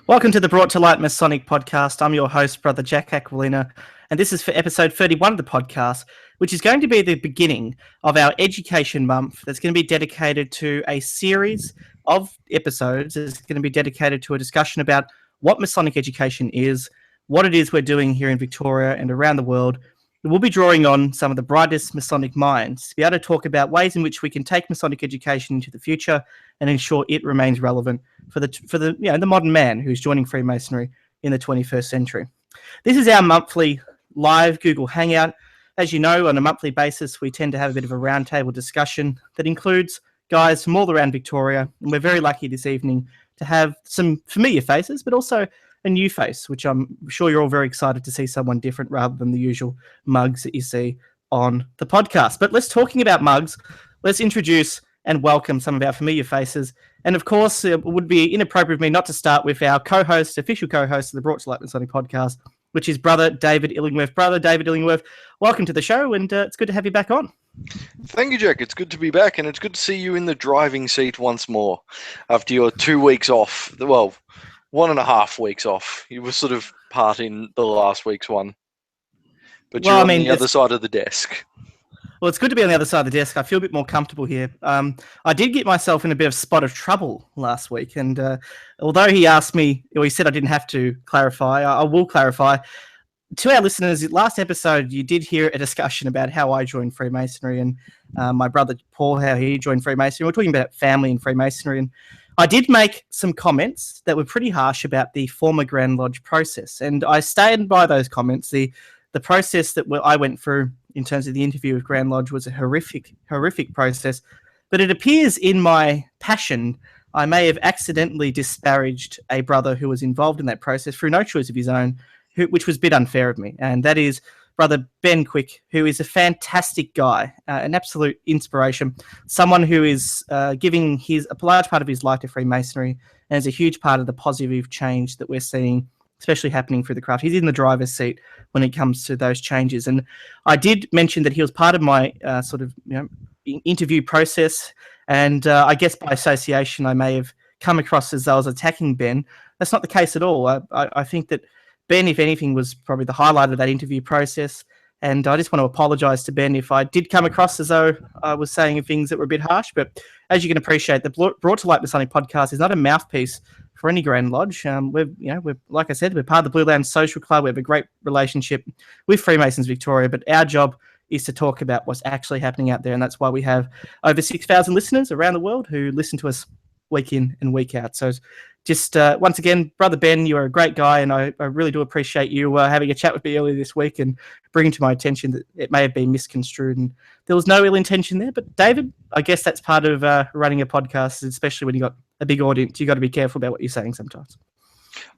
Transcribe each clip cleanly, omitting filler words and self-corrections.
Welcome to the Brought to Light Masonic Podcast. I'm your host, Bro Jack Aquilina, and this is for episode 31 of the podcast, which is going to be the beginning of our education month that's going to be dedicated to a series of episodes. It's going to be dedicated to a discussion about what Masonic education is, what it is we're doing here in Victoria and around the world. We'll be drawing on some of the brightest Masonic minds to be able to talk about ways in which we can take Masonic education into the future and ensure it remains relevant for the modern man who's joining Freemasonry in the 21st century. This is our monthly live Google Hangout. As you know, on a monthly basis, we tend to have a bit of a roundtable discussion that includes guys from all around Victoria, and we're very lucky this evening to have some familiar faces, but also a new face, which I'm sure you're all very excited to see someone different rather than the usual mugs that you see on the podcast. But talking about mugs, let's introduce and welcome some of our familiar faces. And of course, it would be inappropriate of me not to start with our official co-host of the Brought to Light Masonic Podcast, which is Brother David Illingworth. Brother David Illingworth, welcome to the show, and it's good to have you back on. Thank you, Jack. It's good to be back, and it's good to see you in the driving seat once more after your 2 weeks off. Well, 1.5 weeks off. You were sort of part in the last week's one, but you're on the other side of the desk. Well, it's good to be on the other side of the desk. I feel a bit more comfortable here. I did get myself in a bit of spot of trouble last week, and although he asked me, or he said I didn't have to clarify, I will clarify. To our listeners, last episode, you did hear a discussion about how I joined Freemasonry and my brother Paul, how he joined Freemasonry. We're talking about family and Freemasonry, and I did make some comments that were pretty harsh about the former Grand Lodge process, and I stand by those comments. The process that I went through in terms of the interview with Grand Lodge was a horrific process, but it appears in my passion I may have accidentally disparaged a brother who was involved in that process through no choice of his own, which was a bit unfair of me, and that is Brother Ben Quick, who is a fantastic guy, an absolute inspiration, someone who is giving a large part of his life to Freemasonry and is a huge part of the positive change that we're seeing, especially happening through the craft. He's in the driver's seat when it comes to those changes. And I did mention that he was part of my interview process, and I guess by association I may have come across as I was attacking Ben. That's not the case at all. I think that Ben, if anything, was probably the highlight of that interview process. And I just want to apologise to Ben if I did come across as though I was saying things that were a bit harsh. But as you can appreciate, the Brought to Light Masonic Podcast is not a mouthpiece for any Grand Lodge. We're like I said, we're part of the Blue Land Social Club. We have a great relationship with Freemasons Victoria, but our job is to talk about what's actually happening out there. And that's why we have over 6,000 listeners around the world who listen to us week in and week out. So just once again, Brother Ben, you are a great guy, and I really do appreciate you having a chat with me earlier this week and bringing to my attention that it may have been misconstrued, and there was no ill intention there. But David, I guess that's part of running a podcast, especially when you've got a big audience. You've got to be careful about what you're saying sometimes.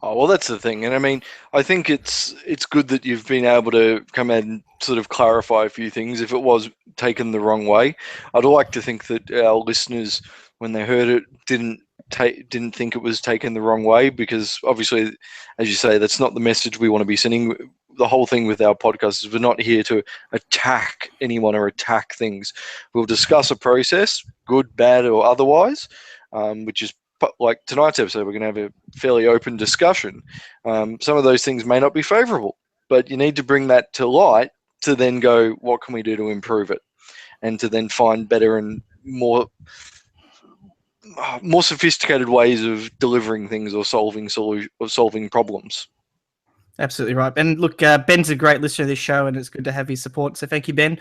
Oh, well, that's the thing. And I mean, I think it's good that you've been able to come out and sort of clarify a few things if it was taken the wrong way. I'd like to think that our listeners, when they heard it, didn't think it was taken the wrong way, because obviously, as you say, that's not the message we want to be sending. The whole thing with our podcast is we're not here to attack anyone or attack things. We'll discuss a process, good, bad, or otherwise, which is like tonight's episode. We're going to have a fairly open discussion. Some of those things may not be favorable, but you need to bring that to light to then go, what can we do to improve it? And to then find better and more sophisticated ways of delivering things or solving problems. Absolutely right. And look, Ben's a great listener to this show, and it's good to have his support. So thank you, Ben,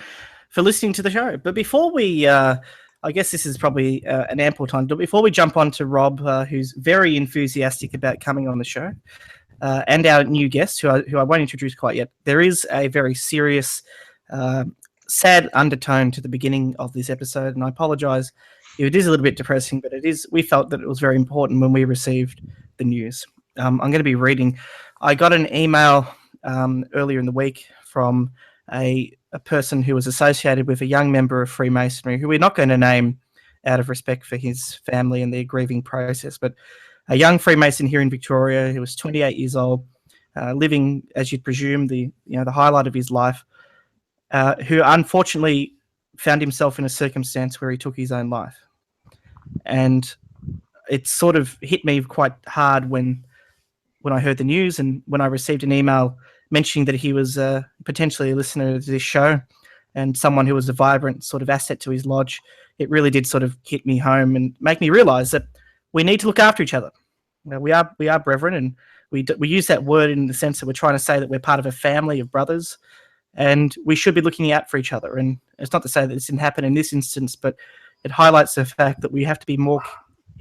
for listening to the show. But before we, I guess this is probably an ample time, but before we jump on to Rob, who's very enthusiastic about coming on the show, and our new guest, who I won't introduce quite yet, there is a very serious, sad undertone to the beginning of this episode, and I apologise. It is a little bit depressing, but we felt that it was very important when we received the news. I'm going to be reading. I got an email earlier in the week from a person who was associated with a young member of Freemasonry, who we're not going to name out of respect for his family and their grieving process, but a young Freemason here in Victoria who was 28 years old, living, as you'd presume, the highlight of his life, who unfortunately found himself in a circumstance where he took his own life. And it sort of hit me quite hard when when I heard the news and when I received an email mentioning that he was potentially a listener to this show and someone who was a vibrant sort of asset to his lodge, it really did sort of hit me home and make me realize that we need to look after each other. We are brethren, and we use that word in the sense that we're trying to say that we're part of a family of brothers, and we should be looking out for each other. And it's not to say that this didn't happen in this instance, but it highlights the fact that we have to be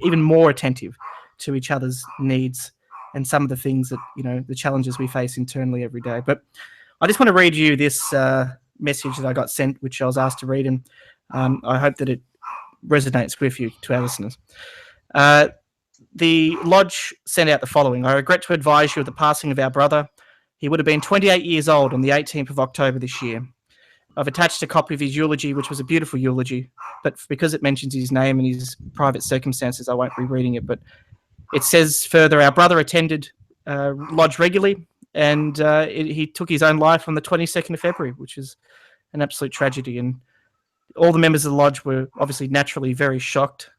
even more attentive to each other's needs and some of the things that, the challenges we face internally every day. But I just want to read you this message that I got sent, which I was asked to read, and I hope that it resonates with you, to our listeners. The lodge sent out the following. I regret to advise you of the passing of our brother. He would have been 28 years old on the 18th of October this year. I've attached a copy of his eulogy, which was a beautiful eulogy, but because it mentions his name and his private circumstances, I won't be reading it. But it says further, our brother attended lodge regularly, and he took his own life on the 22nd of February, which is an absolute tragedy. And all the members of the lodge were obviously naturally very shocked,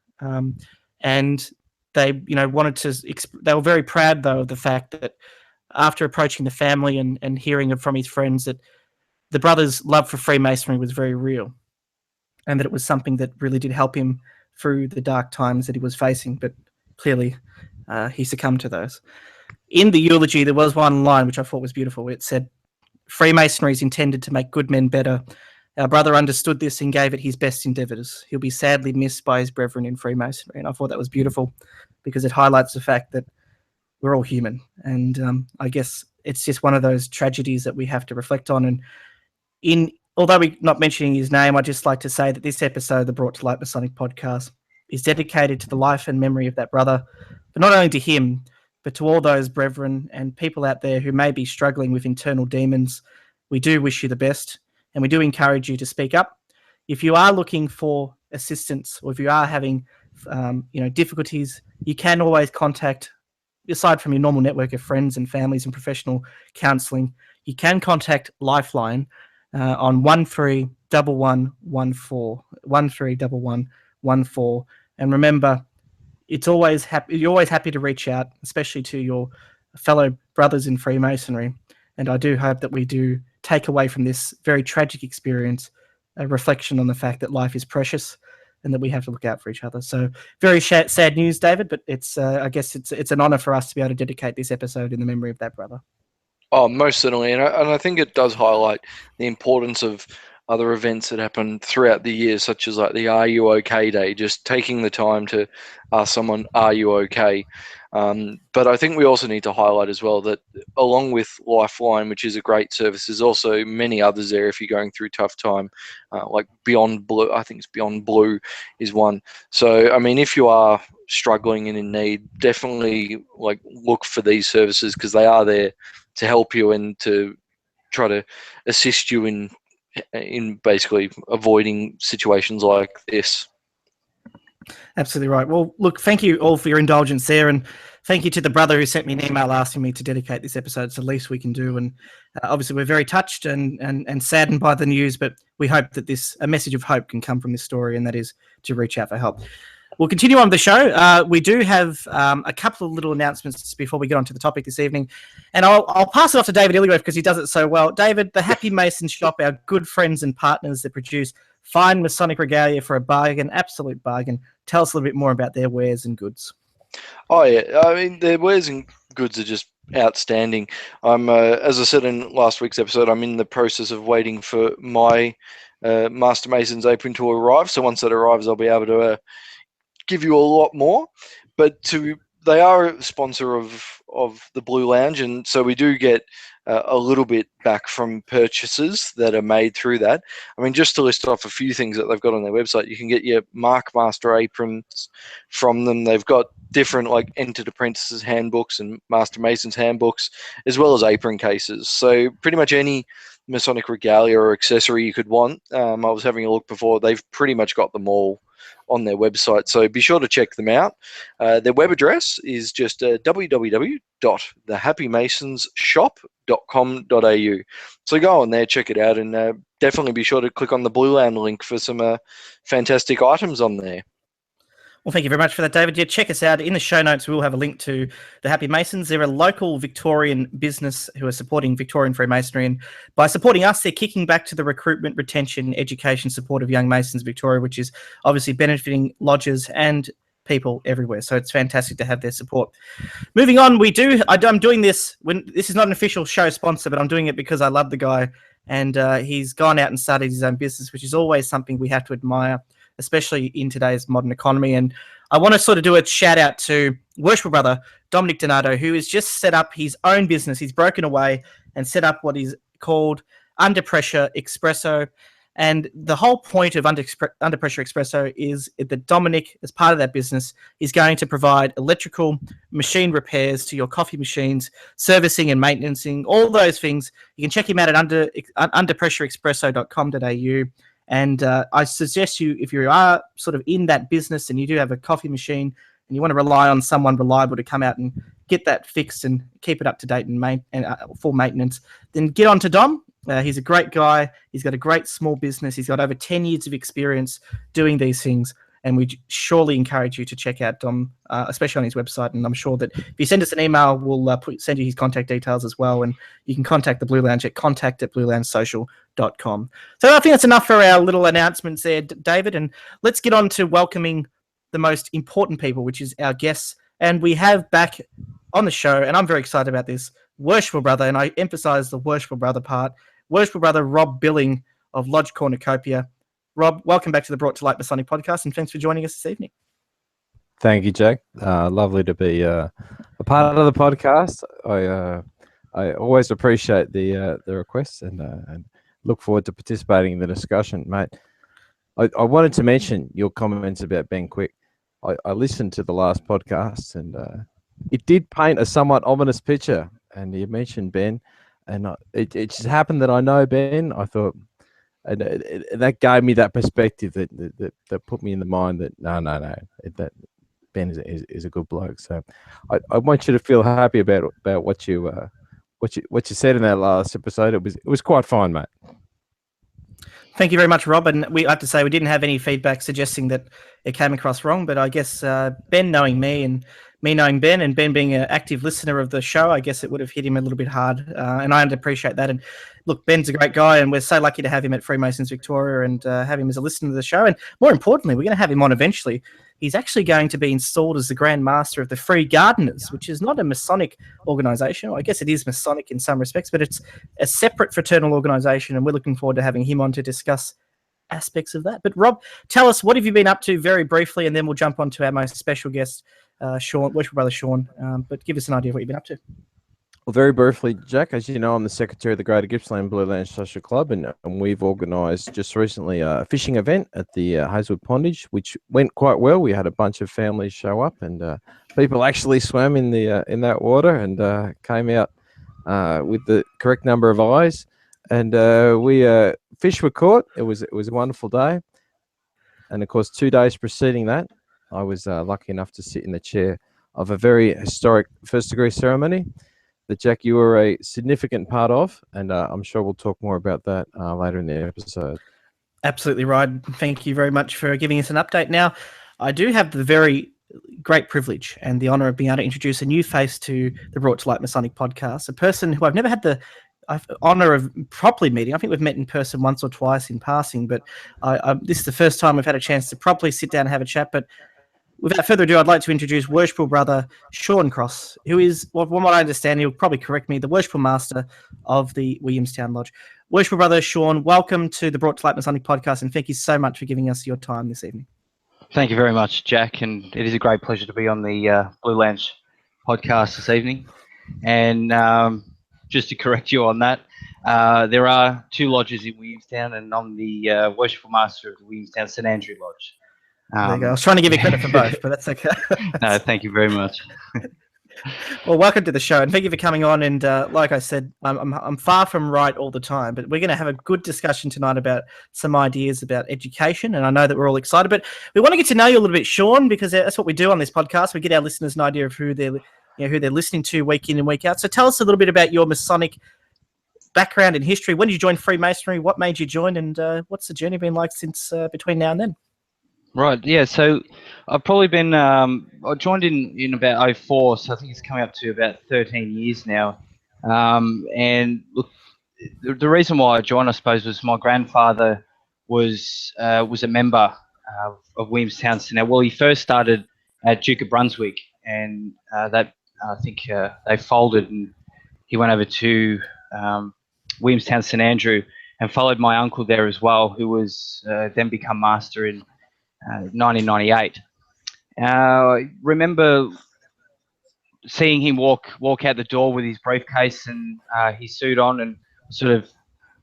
and they, wanted to. They were very proud, though, of the fact that after approaching the family and hearing from his friends that the brother's love for Freemasonry was very real, and that it was something that really did help him through the dark times that he was facing. But clearly, he succumbed to those. In the eulogy, there was one line which I thought was beautiful. It said, "Freemasonry is intended to make good men better. Our brother understood this and gave it his best endeavours. He'll be sadly missed by his brethren in Freemasonry." And I thought that was beautiful because it highlights the fact that we're all human. And I guess it's just one of those tragedies that we have to reflect on. And although we're not mentioning his name, I'd just like to say that this episode of the Brought to Light Masonic Podcast is dedicated to the life and memory of that brother, but not only to him, but to all those brethren and people out there who may be struggling with internal demons. We do wish you the best, and we do encourage you to speak up. If you are looking for assistance, or if you are having difficulties, you can always contact, aside from your normal network of friends and families and professional counselling, you can contact Lifeline on 131114, 131114. And remember, you're always happy to reach out, especially to your fellow brothers in Freemasonry. And I do hope that we do take away from this very tragic experience a reflection on the fact that life is precious and that we have to look out for each other. So very sad news, David, but it's I guess it's an honour for us to be able to dedicate this episode in the memory of that brother. Oh, most certainly. And I think it does highlight the importance of other events that happen throughout the year, such as like the Are You OK Day, just taking the time to ask someone, are you okay? But I think we also need to highlight as well that along with Lifeline, which is a great service, there's also many others there if you're going through tough time, like Beyond Blue. I think it's Beyond Blue is one. So, I mean, if you are struggling and in need, definitely look for these services because they are there to help you and to try to assist you in basically avoiding situations like this. Absolutely right. Well, look, thank you all for your indulgence there, and thank you to the brother who sent me an email asking me to dedicate this episode. It's the least we can do, and obviously we're very touched and saddened by the news, but we hope that a message of hope can come from this story, and that is to reach out for help. We'll continue on with the show. We do have a couple of little announcements before we get on to the topic this evening. And I'll pass it off to David Illingworth because he does it so well. David, the Happy Mason Shop, our good friends and partners that produce fine Masonic regalia for a bargain, absolute bargain. Tell us a little bit more about their wares and goods. Oh, yeah. I mean, their wares and goods are just outstanding. I'm, as I said in last week's episode, I'm in the process of waiting for my Master Mason's apron to arrive. So once that arrives, I'll be able to give you a lot more, but they are a sponsor of the Blue Lounge, and so we do get a little bit back from purchases that are made through that. I mean, just to list off a few things that they've got on their website, you can get your Mark Master aprons from them. They've got different Entered Apprentices handbooks and Master Masons handbooks, as well as apron cases. So pretty much any Masonic regalia or accessory you could want. I was having a look before. They've pretty much got them all on their website, so be sure to check them out. Their web address is just www.thehappymasonshop.com.au. So go on there, check it out, and definitely be sure to click on the Blue Land link for some fantastic items on there. Well, thank you very much for that, David. Yeah, check us out. In the show notes, we'll have a link to the Happy Masons. They're a local Victorian business who are supporting Victorian Freemasonry. And by supporting us, they're kicking back to the recruitment, retention, education support of young Masons Victoria, which is obviously benefiting lodges and people everywhere. So it's fantastic to have their support. Moving on, I'm doing this this is not an official show sponsor, but I'm doing it because I love the guy. And he's gone out and started his own business, which is always something we have to admire, especially in today's modern economy. And I want to sort of do a shout out to Worshipful Brother Dominic Donato, who has just set up his own business. He's broken away and set up what is called Under Pressure Espresso. And the whole point of Under Pressure Espresso is that Dominic, as part of that business, is going to provide electrical machine repairs to your coffee machines, servicing and maintaining, all those things. You can check him out at underpressureespresso.com.au. And I suggest you, if you are sort of in that business and you do have a coffee machine and you want to rely on someone reliable to come out and get that fixed and keep it up to date and full maintenance, then get on to Dom. He's a great guy. He's got a great small business. He's got over 10 years of experience doing these things. And we surely encourage you to check out Dom, especially on his website. And I'm sure that if you send us an email, we'll send you his contact details as well. And you can contact the Blue Lounge at contact@blueloungesocial.com. So I think that's enough for our little announcements there, David. And let's get on to welcoming the most important people, which is our guests. And we have back on the show, and I'm very excited about this, Worshipful Brother, and I emphasize the Worshipful Brother part, Worshipful Brother Rob Billing of Lodge Cornucopia. Rob, welcome back to the Brought to Light Masonic Podcast, and thanks for joining us this evening. Thank you, Jack. Lovely to be a part of the podcast. I always appreciate the requests and look forward to participating in the discussion, mate. I wanted to mention your comments about Ben Quick. I listened to the last podcast, and it did paint a somewhat ominous picture. And you mentioned Ben, and it just happened that I know Ben. I thought. And that gave me that perspective that put me in the mind that no, that Ben is a good bloke. So I want you to feel happy about what you said in that last episode. It was quite fine, mate. Thank you very much, Rob. And we have to say we didn't have any feedback suggesting that it came across wrong. But I guess Ben knowing me and me knowing Ben and Ben being an active listener of the show, I guess it would have hit him a little bit hard. And I appreciate that. And look, Ben's a great guy, and we're so lucky to have him at Freemasons Victoria and have him as a listener to the show. And more importantly, we're going to have him on eventually. He's actually going to be installed as the Grand Master of the Free Gardeners, which is not a Masonic organisation. Well, I guess it is Masonic in some respects, but it's a separate fraternal organisation, and we're looking forward to having him on to discuss aspects of that. But Rob, tell us, what have you been up to very briefly, and then we'll jump on to our most special guest, Sean, Worshipful Brother Sean. But give us an idea of what you've been up to. Well, very briefly, Jack, as you know, I'm the secretary of the Greater Gippsland Blue Lounge Social Club, and we've organised just recently a fishing event at the Hazelwood Pondage, which went quite well. We had a bunch of families show up, and people actually swam in that water and came out with the correct number of eyes, and fish were caught. It was a wonderful day, and of course, 2 days preceding that, I was lucky enough to sit in the chair of a very historic first degree ceremony that, Jack, you were a significant part of, and I'm sure we'll talk more about that later in the episode. Absolutely right. Thank you very much for giving us an update. Now, I do have the very great privilege and the honour of being able to introduce a new face to the Brought to Light Masonic podcast, a person who I've never had the honour of properly meeting. I think we've met in person once or twice in passing, but this is the first time we've had a chance to properly sit down and have a chat. But without further ado, I'd like to introduce Worshipful Brother Sean Cross, who is, from what I understand, he'll probably correct me, the Worshipful Master of the Williamstown Lodge. Worshipful Brother Sean, welcome to the Brought to Light Masonic podcast, and thank you so much for giving us your time this evening. Thank you very much, Jack, and it is a great pleasure to be on the Blue Lounge podcast this evening. And just to correct you on that, there are 2 lodges in Williamstown, and I'm the Worshipful Master of the Williamstown St Andrew Lodge. There you go. I was trying to give you credit for both, but that's okay. No, thank you very much. Well, welcome to the show, and thank you for coming on. And like I said, I'm far from right all the time, but we're going to have a good discussion tonight about some ideas about education, and I know that we're all excited. But we want to get to know you a little bit, Sean, because that's what we do on this podcast. We get our listeners an idea of who they're listening to week in and week out. So tell us a little bit about your Masonic background and history. When did you join Freemasonry? What made you join, and what's the journey been like since between now and then? Right. Yeah. So I've probably been. I joined in about '04, so I think it's coming up to about 13 years now. And look, the reason why I joined, I suppose, was my grandfather was a member of Williamstown. Now, well, he first started at Duke of Brunswick, and that I think they folded, and he went over to Williamstown St Andrew, and followed my uncle there as well, who was then become master in 1998. I remember seeing him walk out the door with his briefcase and his suit on, and sort of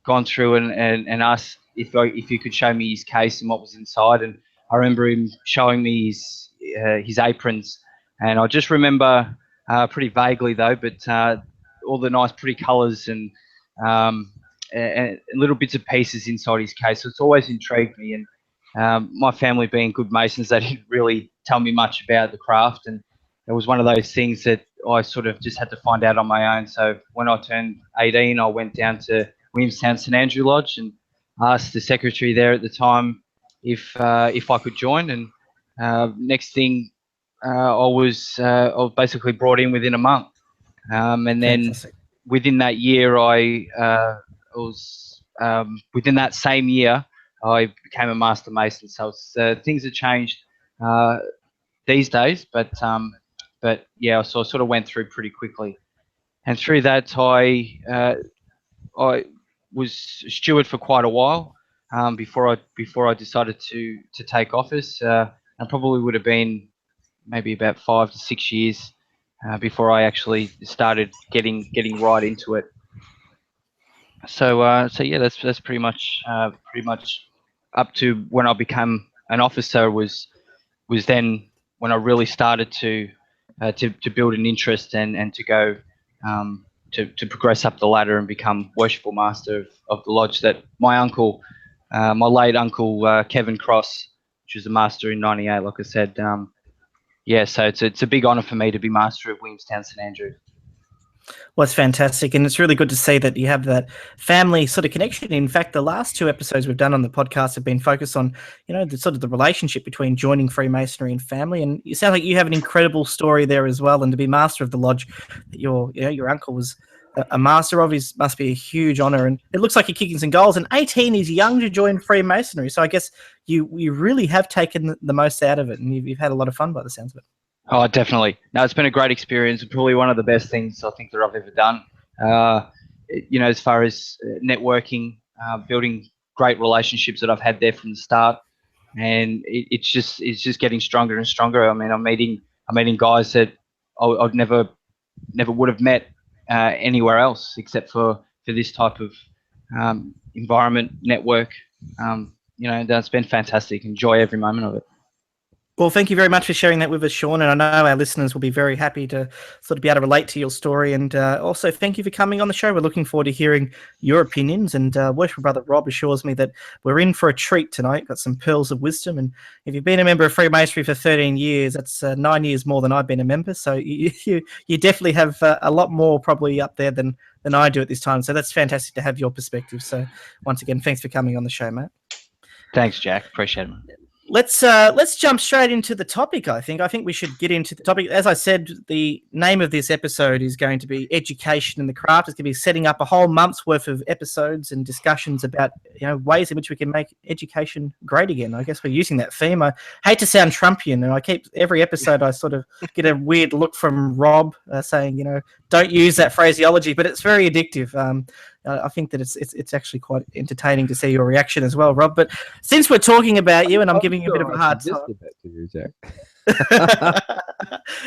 gone through and asked if he could show me his case and what was inside. And I remember him showing me his aprons, and I just remember pretty vaguely though, but all the nice pretty colours and little bits of pieces inside his case. So it's always intrigued me. And my family being good masons, they didn't really tell me much about the craft, and it was one of those things that I sort of just had to find out on my own. So when I turned 18, I went down to Williamstown St Andrew Lodge and asked the secretary there at the time if I could join. And next thing, I was basically brought in within a month, and then Fantastic. within that year, within that same year, I became a master mason. So things have changed these days, but yeah, so I sort of went through pretty quickly, and through that I was steward for quite a while before I decided to take office. I probably would have been maybe about 5 to 6 years before I actually started getting right into it. So yeah, that's pretty much up to when I became an officer was then when I really started to build an interest and to go to progress up the ladder and become Worshipful Master of the lodge that my uncle, my late uncle Kevin Cross, which was a master in '98, like I said. Yeah, so it's a big honour for me to be master of Williamstown St Andrew. Well, it's fantastic, and it's really good to see that you have that family sort of connection. In fact, the last 2 episodes we've done on the podcast have been focused on, the sort of the relationship between joining Freemasonry and family. And you sound like you have an incredible story there as well. And to be master of the lodge that your uncle was a master of must be a huge honour. And it looks like you're kicking some goals. And 18 is young to join Freemasonry, so I guess you really have taken the most out of it, and you've had a lot of fun by the sounds of it. Oh, definitely. No, it's been a great experience. Probably one of the best things I think that I've ever done. As far as networking, building great relationships that I've had there from the start, and it's just getting stronger and stronger. I mean, I'm meeting guys that I'd never would have met anywhere else except for this type of environment, network. That's been fantastic. Enjoy every moment of it. Well, thank you very much for sharing that with us, Sean. And I know our listeners will be very happy to sort of be able to relate to your story. And also, thank you for coming on the show. We're looking forward to hearing your opinions. And Worshipful Brother Rob assures me that we're in for a treat tonight. Got some pearls of wisdom. And if you've been a member of Freemasonry for 13 years, that's 9 years more than I've been a member. So you definitely have a lot more probably up there than I do at this time. So that's fantastic to have your perspective. So once again, thanks for coming on the show, mate. Thanks, Jack. Appreciate it. Let's jump straight into the topic. I think we should get into the topic. As I said, the name of this episode is going to be Education in the Craft. It's going to be setting up a whole month's worth of episodes and discussions about ways in which we can make education great again. I guess we're using that theme. I hate to sound Trumpian, and every episode I sort of get a weird look from Rob saying, don't use that phraseology, but it's very addictive. I think that it's actually quite entertaining to see your reaction as well, Rob. But since we're talking about you, and I'm giving you a bit of a hard time.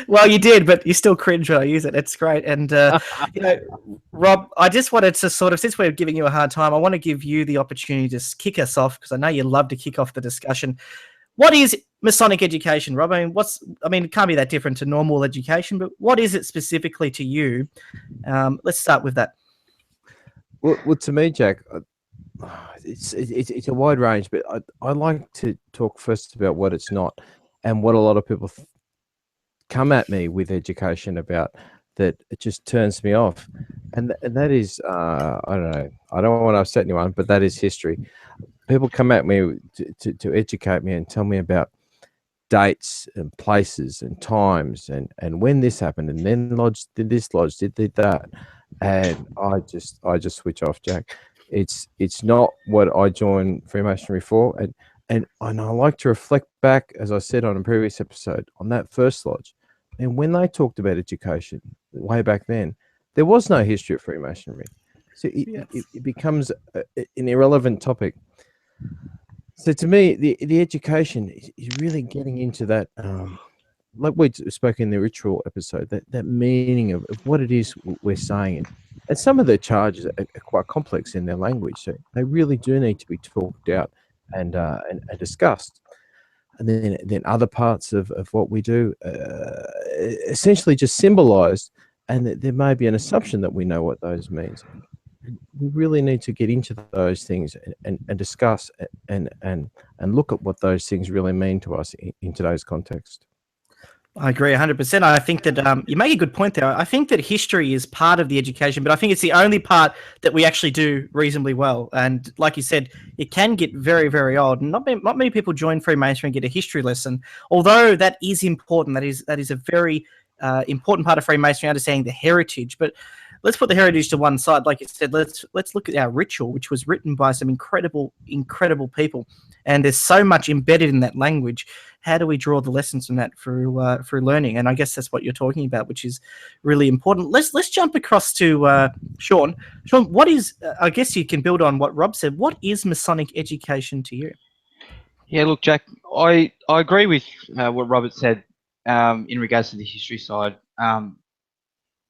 Well, you did, but you still cringe when I use it. It's great. And, Rob, I just wanted to sort of, since we're giving you a hard time, I want to give you the opportunity to kick us off, because I know you love to kick off the discussion. What is Masonic education, Rob? I mean, it can't be that different to normal education, but what is it specifically to you? Let's start with that. Well, to me, Jack, it's a wide range, but I like to talk first about what it's not, and what a lot of people come at me with education about that it just turns me off, and that is I don't know, I don't want to upset anyone, but that is history. people come at me to educate me and tell me about dates and places and times and when this happened, and then lodge did this, lodge did that, and I just switch off, Jack. It's not what I joined Freemasonry for, and I like to reflect back, as I said on a previous episode, on that first lodge, and when they talked about education way back then, there was no history of Freemasonry, so it becomes an irrelevant topic. So to me, the education is really getting into that, like we spoke in the ritual episode, that meaning of what it is we're saying. And some of the charges are quite complex in their language, so they really do need to be talked out and discussed. And then other parts of what we do essentially just symbolized, and that there may be an assumption that we know what those means. We really need to get into those things and discuss and look at what those things really mean to us in today's context. I agree 100%. I think that you make a good point there. I think that history is part of the education, but I think it's the only part that we actually do reasonably well. And like you said, it can get very, very old. Not many people join Freemasonry and get a history lesson, although that is important. That is a very important part of Freemasonry, understanding the heritage. But let's put the heritage to one side. Like you said, let's look at our ritual, which was written by some incredible people. And there's so much embedded in that language. How do we draw the lessons from that through learning? And I guess that's what you're talking about, which is really important. Let's jump across to Sean. Sean, what is? I guess you can build on what Rob said. What is Masonic education to you? Yeah, look, Jack, I agree with what Robert said in regards to the history side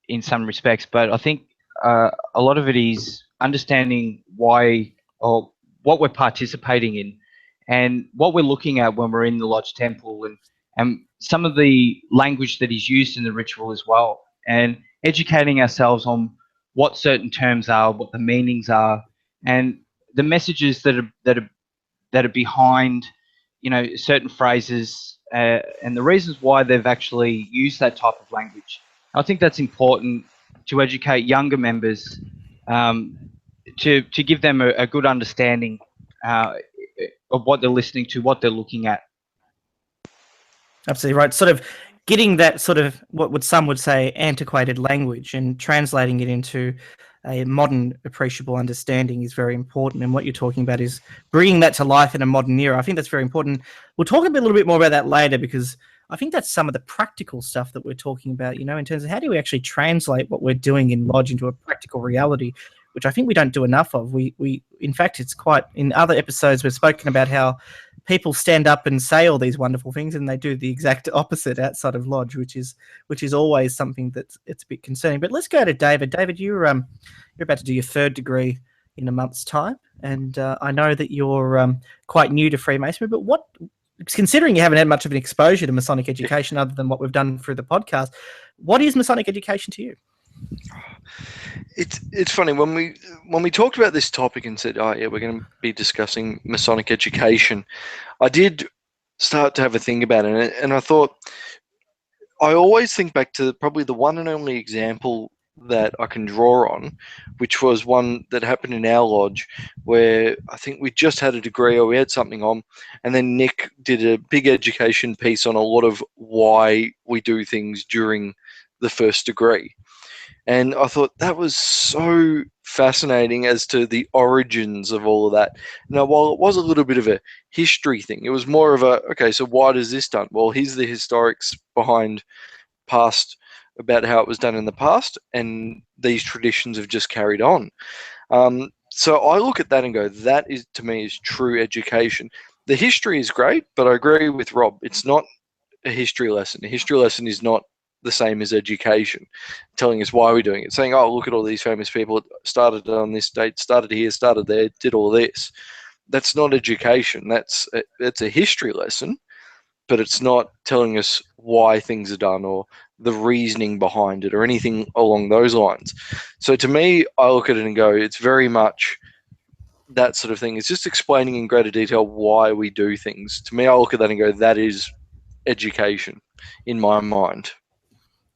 in some respects, but I think a lot of it is understanding why or what we're participating in, and what we're looking at when we're in the lodge temple, and some of the language that is used in the ritual as well, and educating ourselves on what certain terms are, what the meanings are, and the messages that are behind, certain phrases, and the reasons why they've actually used that type of language. I think that's important to educate younger members, to give them a good understanding of what they're listening to, what they're looking at. Absolutely right. Sort of getting that sort of what some would say antiquated language and translating it into a modern appreciable understanding is very important. And what you're talking about is bringing that to life in a modern era. I think that's very important. We'll talk a little bit more about that later, because I think that's some of the practical stuff that we're talking about, in terms of how do we actually translate what we're doing in lodge into a practical reality, which I think we don't do enough of. We in fact, it's quite, in other episodes, we've spoken about how people stand up and say all these wonderful things and they do the exact opposite outside of lodge, which is always something it's a bit concerning. But let's go to David. David, you're about to do your third degree in a month's time, and I know that you're quite new to Freemasonry, but considering you haven't had much of an exposure to Masonic education other than what we've done through the podcast, what is Masonic education to you? It's funny when we talked about this topic and said, oh yeah, we're going to be discussing Masonic education, I did start to have a think about it, and I thought, I always think back to probably the one and only example that I can draw on, which was one that happened in our lodge, where I think we just had a degree or we had something on, and then Nick did a big education piece on a lot of why we do things during the first degree. And I thought that was so fascinating as to the origins of all of that. Now, while it was a little bit of a history thing, it was more of a, okay, so why does this done? Well, here's the historics behind past, about how it was done in the past, and these traditions have just carried on. So I look at that and go, that is, to me, is true education. The history is great, but I agree with Rob. It's not a history lesson. A history lesson is not the same as education, telling us why we're doing it, saying, oh, look at all these famous people that started on this date, started here, started there, did all this. That's not education. That's a history lesson, but it's not telling us why things are done or the reasoning behind it or anything along those lines. So to me, I look at it and go, it's very much that sort of thing. It's just explaining in greater detail why we do things. To me, I look at that and go, that is education in my mind.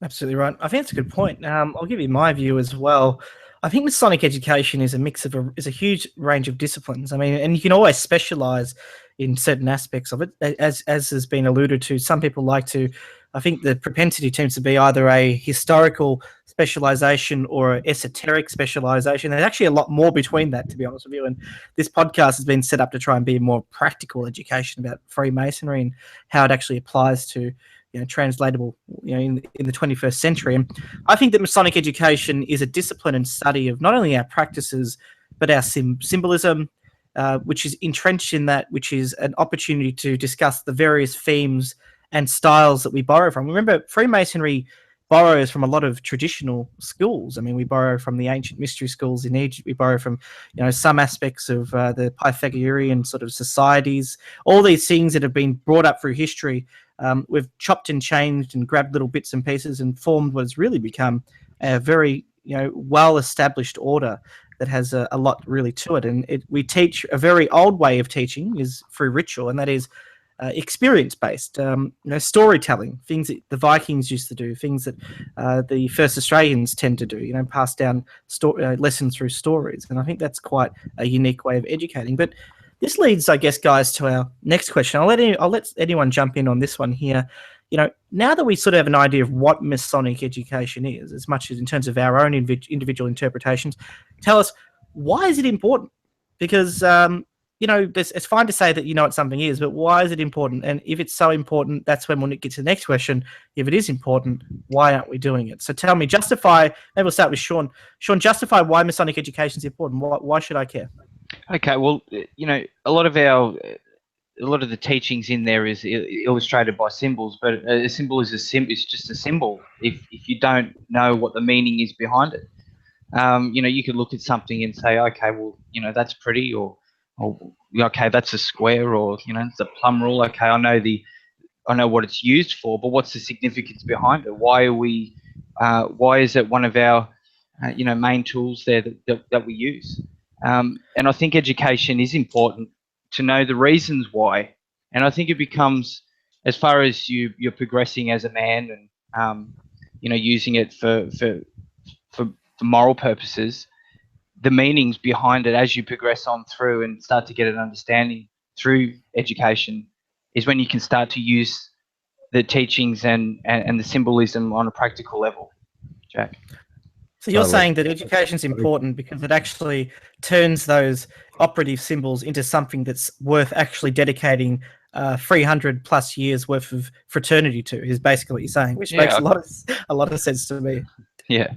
Absolutely right. I think that's a good point. I'll give you my view as well. I think Masonic education is a mix of is a huge range of disciplines. I mean, and you can always specialize in certain aspects of it, as has been alluded to. Some people like to, I think the propensity tends to be either a historical specialization or an esoteric specialization. There's actually a lot more between that, to be honest with you. And this podcast has been set up to try and be a more practical education about Freemasonry and how it actually applies to, translatable, in the 21st century. And I think that Masonic education is a discipline and study of not only our practices, but our symbolism, which is entrenched in that, which is an opportunity to discuss the various themes and styles that we borrow from. Remember, Freemasonry borrows from a lot of traditional schools. I mean, we borrow from the ancient mystery schools in Egypt. We borrow from, some aspects of the Pythagorean sort of societies. All these things that have been brought up through history, we've chopped and changed and grabbed little bits and pieces and formed what has really become a very, well-established order that has a lot really to it. And we teach a very old way of teaching is through ritual, and that is experience-based, storytelling, things that the Vikings used to do, things that the first Australians tend to do, pass down lessons through stories. And I think that's quite a unique way of educating. But this leads, I guess, guys, to our next question. I'll let anyone jump in on this one here. Now that we sort of have an idea of what Masonic education is, as much as in terms of our own individual interpretations, tell us, why is it important? Because it's fine to say that you know what something is, but why is it important? And if it's so important, that's when we get to the next question. If it is important, why aren't we doing it? So tell me, justify, maybe we'll start with Sean. Sean, justify why Masonic education is important. Why should I care? Okay, well, a lot of the teachings in there is illustrated by symbols, but a symbol is it's just a symbol. If you don't know what the meaning is behind it, you could look at something and say, okay, well, that's pretty, or okay, that's a square, or it's a plumb rule. Okay, I know what it's used for, but what's the significance behind it? Why is it one of our main tools there that we use? And I think education is important to know the reasons why. And I think it becomes, as far as you're progressing as a man and using it for moral purposes, the meanings behind it as you progress on through and start to get an understanding through education is when you can start to use the teachings and the symbolism on a practical level. Jack? So you're saying that education is important because it actually turns those operative symbols into something that's worth actually dedicating 300 plus years worth of fraternity to, is basically what you're saying, which makes a lot of sense to me. Yeah.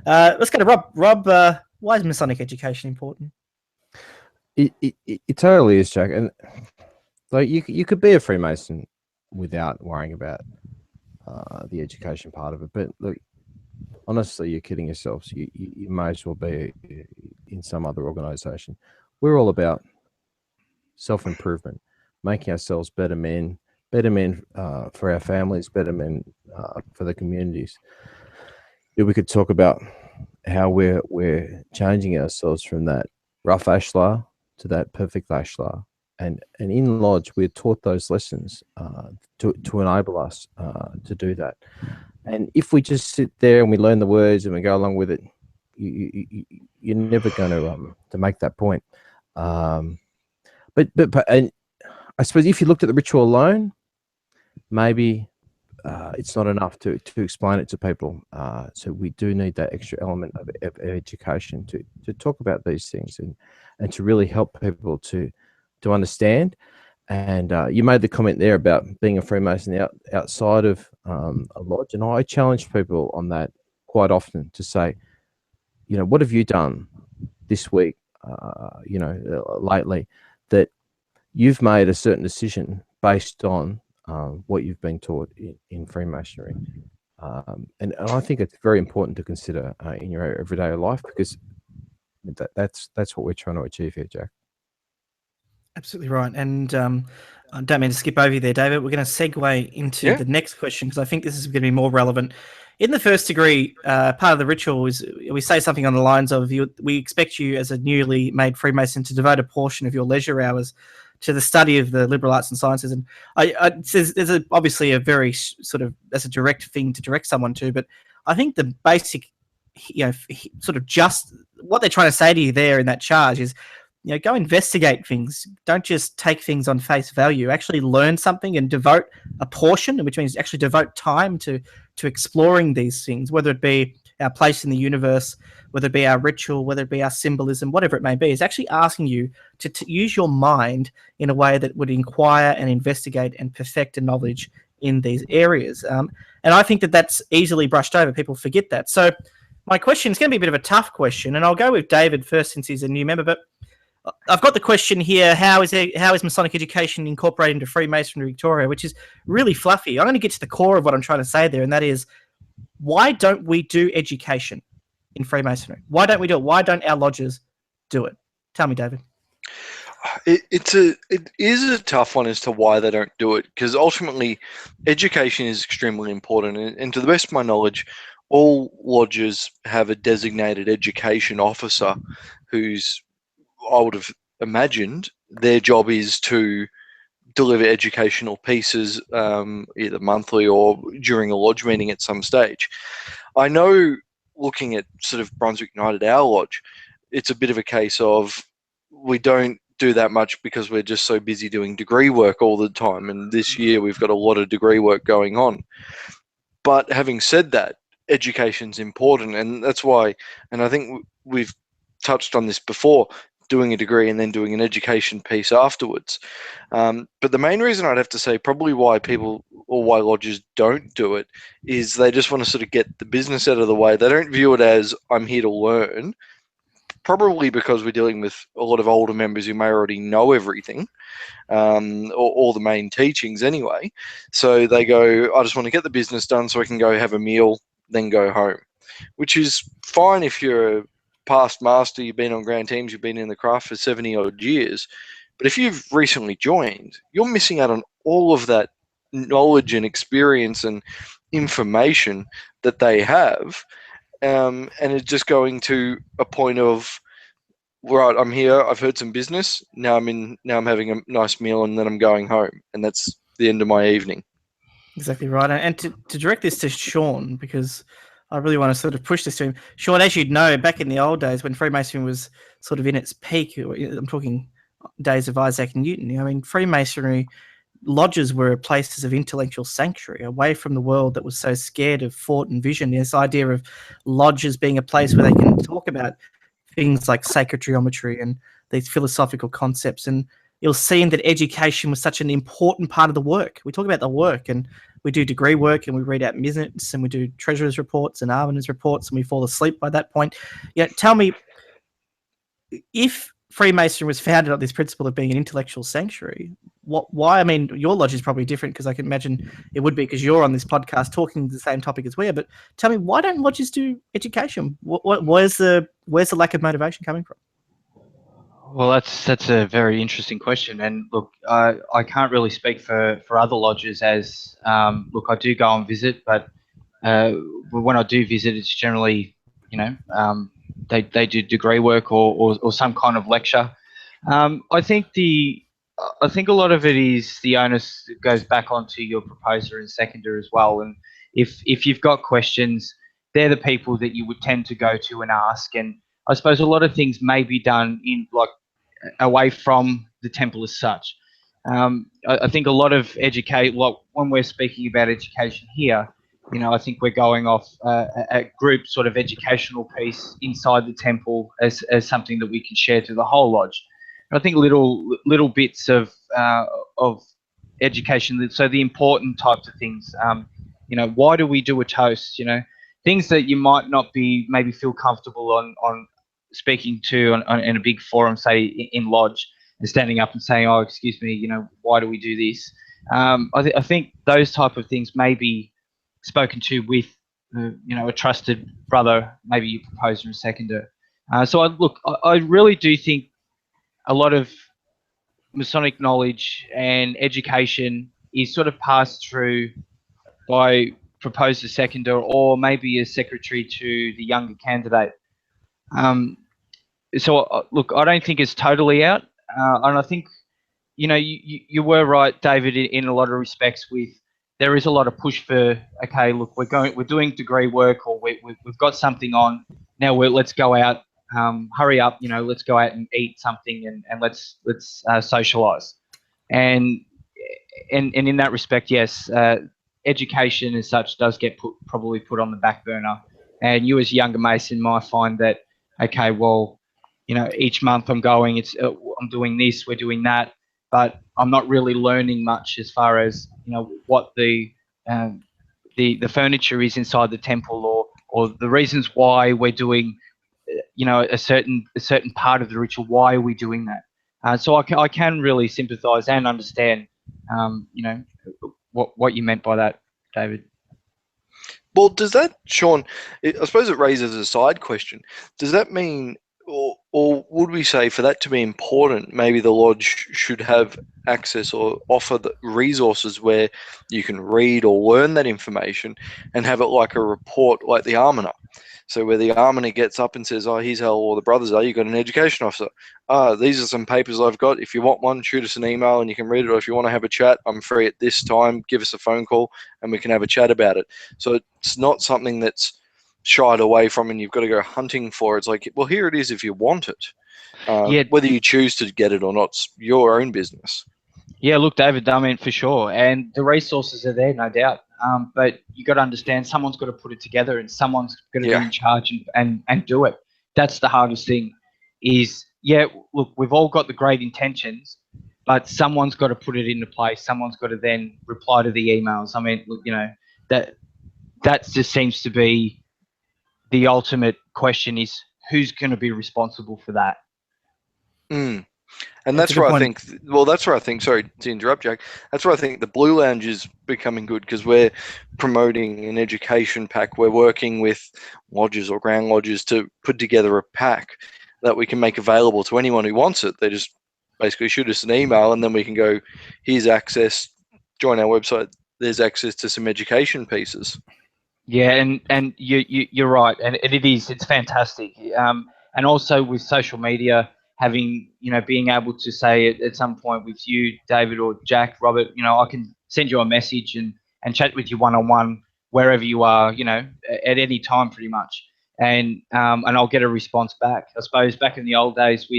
Let's go to Rob. Rob, why is Masonic education important? It totally is, Jack. And like you could be a Freemason without worrying about the education part of it. But look, honestly, you're kidding yourselves. You may as well be in some other organization. We're all about self-improvement, making ourselves better men for our families, better men for the communities. If we could talk about how we're changing ourselves from that rough ashlar to that perfect ashlar. And in Lodge, we're taught those lessons to enable us to do that. And if we just sit there and we learn the words and we go along with it, you're never going to make that point. But and I suppose if you looked at the ritual alone, maybe it's not enough to explain it to people. So we do need that extra element of education to talk about these things and to really help people to understand. And you made the comment there about being a Freemason outside of a lodge, and I challenge people on that quite often to say, what have you done this week, lately, that you've made a certain decision based on what you've been taught in Freemasonry. And I think it's very important to consider in your everyday life, because that's what we're trying to achieve here, Jack. Absolutely right. And I don't mean to skip over you there, David. We're going to segue into the next question, because I think this is going to be more relevant. In the first degree, part of the ritual is we say something on the lines of, we expect you as a newly made Freemason to devote a portion of your leisure hours to the study of the liberal arts and sciences. And there's obviously a very sort of, that's a direct thing to direct someone to, but I think the basic sort of just what they're trying to say to you there in that charge is, go investigate things. Don't just take things on face value. Actually learn something and devote a portion, which means actually devote time to exploring these things, whether it be our place in the universe, whether it be our ritual, whether it be our symbolism, whatever it may be. Is actually asking you to use your mind in a way that would inquire and investigate and perfect a knowledge in these areas. And I think that that's easily brushed over. People forget that. So my question is going to be a bit of a tough question, and I'll go with David first since he's a new member, but I've got the question here: how is Masonic education incorporated into Freemasonry Victoria? Which is really fluffy. I'm going to get to the core of what I'm trying to say there, and that is, why don't we do education in Freemasonry? Why don't we do it? Why don't our lodges do it? Tell me, David. It is a tough one as to why they don't do it, because ultimately education is extremely important, and to the best of my knowledge, all lodges have a designated education officer who's, I would have imagined, their job is to deliver educational pieces either monthly or during a lodge meeting at some stage. I know, looking at sort of Brunswick United, our lodge, it's a bit of a case of we don't do that much because we're just so busy doing degree work all the time, and this year we've got a lot of degree work going on. But having said that, education's important, and that's why, and I think we've touched on this before, doing a degree and then doing an education piece afterwards. But the main reason I'd have to say probably why people or why lodges don't do it is they just want to sort of get the business out of the way. They don't view it as, I'm here to learn, probably because we're dealing with a lot of older members who may already know everything, or the main teachings anyway. So they go, I just want to get the business done so I can go have a meal, then go home, which is fine if you're a past master, you've been on grand teams, you've been in the craft for 70 odd years. But if you've recently joined, you're missing out on all of that knowledge and experience and information that they have. And it's just going to a point of, right, I'm here, I've heard some business, now I'm having a nice meal, and then I'm going home, and that's the end of my evening. Exactly right. And to direct this to Sean, because I really want to sort of push this to him. Sean, as you'd know, back in the old days when Freemasonry was sort of in its peak, I'm talking days of Isaac Newton, I mean, Freemasonry lodges were places of intellectual sanctuary, away from the world that was so scared of thought and vision. This idea of lodges being a place where they can talk about things like sacred geometry and these philosophical concepts. And you'll see that education was such an important part of the work. We talk about the work, and we do degree work, and we read out minutes, and we do treasurer's reports and arbiter's reports, and we fall asleep by that point. Tell me, if Freemasonry was founded on this principle of being an intellectual sanctuary, why? I mean, your lodge is probably different, because I can imagine it would be because you're on this podcast talking the same topic as we are. But tell me, why don't lodges do education? Where's the lack of motivation coming from? Well, that's a very interesting question, and look, I can't really speak for other lodges, as look, I do go and visit, but when I do visit, it's generally, they do degree work or some kind of lecture. I think a lot of it is the onus that goes back onto your proposer and seconder as well, and if you've got questions, they're the people that you would tend to go to and ask. And I suppose a lot of things may be done in away from the temple as such. I think a lot of when we're speaking about education here, I think we're going off a group sort of educational piece inside the temple as something that we can share to the whole lodge. And I think little bits of education. So the important types of things, why do we do a toast? Things that you might not be maybe feel comfortable on speaking to in a big forum, say in lodge, and standing up and saying, oh, excuse me, why do we do this? I think those type of things may be spoken to with, a trusted brother, maybe your proposer and seconder. So I really do think a lot of Masonic knowledge and education is sort of passed through by proposer, seconder, or maybe a secretary to the younger candidate. So look, I don't think it's totally out, and I think you were right, David, in a lot of respects with there is a lot of push for, okay, look, we're doing degree work, or we've got something on now. Let's go out, hurry up, let's go out and eat something, and let's socialize. And in that respect, yes, education as such does get probably put on the back burner. And you as a younger Mason might find that, okay, well, each month I'm going, I'm doing this, we're doing that, but I'm not really learning much as far as what the furniture is inside the temple, or the reasons why we're doing a certain part of the ritual. Why are we doing that? So I can really sympathise and understand what you meant by that, David. Well, does that, Sean, I suppose it raises a side question. Does that mean, or would we say for that to be important, maybe the lodge should have access or offer the resources where you can read or learn that information and have it like a report, like the almoner? So where the almoner gets up and says, here's how all the brothers are. You've got an education officer. These are some papers I've got. If you want one, shoot us an email and you can read it. Or if you want to have a chat, I'm free at this time. Give us a phone call and we can have a chat about it. So it's not something that's shied away from and you've got to go hunting for. It's like, well, here it is if you want it. Whether you choose to get it or not, it's your own business. Yeah, look, David, I mean, for sure. And the resources are there, no doubt. But you got to understand, someone's got to put it together and someone's got to be in charge and do it. That's the hardest thing is, look, we've all got the great intentions, but someone's got to put it into place. Someone's got to then reply to the emails. I mean, look, that just seems to be the ultimate question is who's going to be responsible for that? And that's where I think, sorry to interrupt, Jack, that's where I think the Blue Lounge is becoming good because we're promoting an education pack. We're working with lodges or Grand Lodges to put together a pack that we can make available to anyone who wants it. They just basically shoot us an email and then we can go, here's access, join our website, there's access to some education pieces. Yeah, and you're right, and it's fantastic. And also with social media, having, being able to say at some point with you, David or Jack, Robert, I can send you a message and chat with you one-on-one wherever you are, at any time pretty much. And I'll get a response back. I suppose back in the old days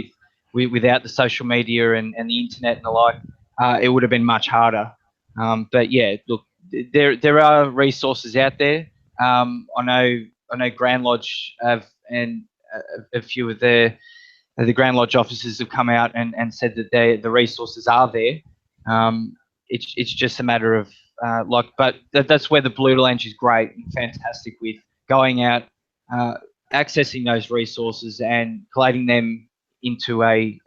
without the social media and the internet and the like, it would have been much harder. But yeah, look, there are resources out there. I know Grand Lodge and a few of the Grand Lodge officers have come out and said that the resources are there. It's just a matter of but that's where the Blue Lounge is great and fantastic with going out, accessing those resources and collating them into a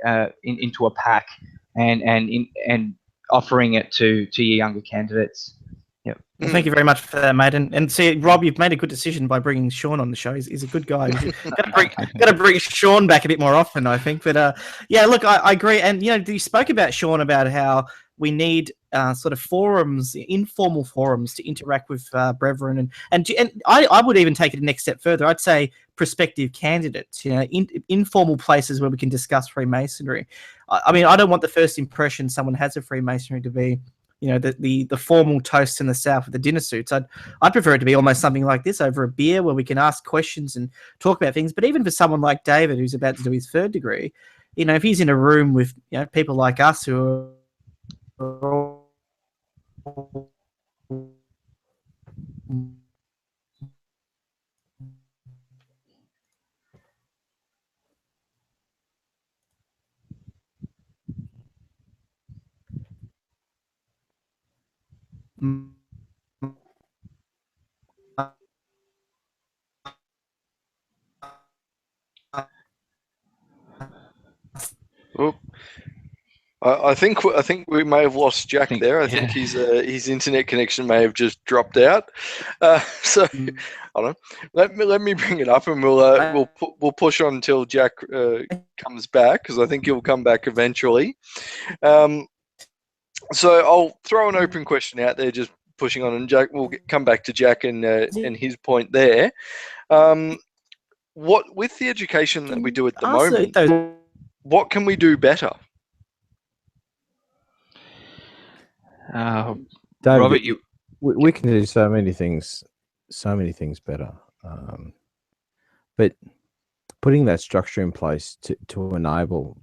pack and offering it to your younger candidates. Yep. Well, thank you very much for that, mate. And see, Rob, you've made a good decision by bringing Sean on the show. He's a good guy. Got to bring Sean back a bit more often, I think. But yeah, look, I agree. And you spoke about Sean about how we need sort of forums, informal forums, to interact with brethren, and I would even take it a next step further. I'd say prospective candidates, informal places where we can discuss Freemasonry. I mean, I don't want the first impression someone has of Freemasonry to be, the formal toast in the South with the dinner suits. I'd prefer it to be almost something like this, over a beer, where we can ask questions and talk about things. But even for someone like David, who's about to do his third degree, if he's in a room with people like us who are Oh, I think we may have lost Jack there. I think his internet connection may have just dropped out. So I don't know. Let me bring it up, and we'll push on until Jack comes back, because I think he'll come back eventually. So I'll throw an open question out there, just pushing on, and Jack, we'll come back to Jack and his point there. What with the education that we do at the moment, what can we do better? David, Robert, we can do so many things better. But putting that structure in place to enable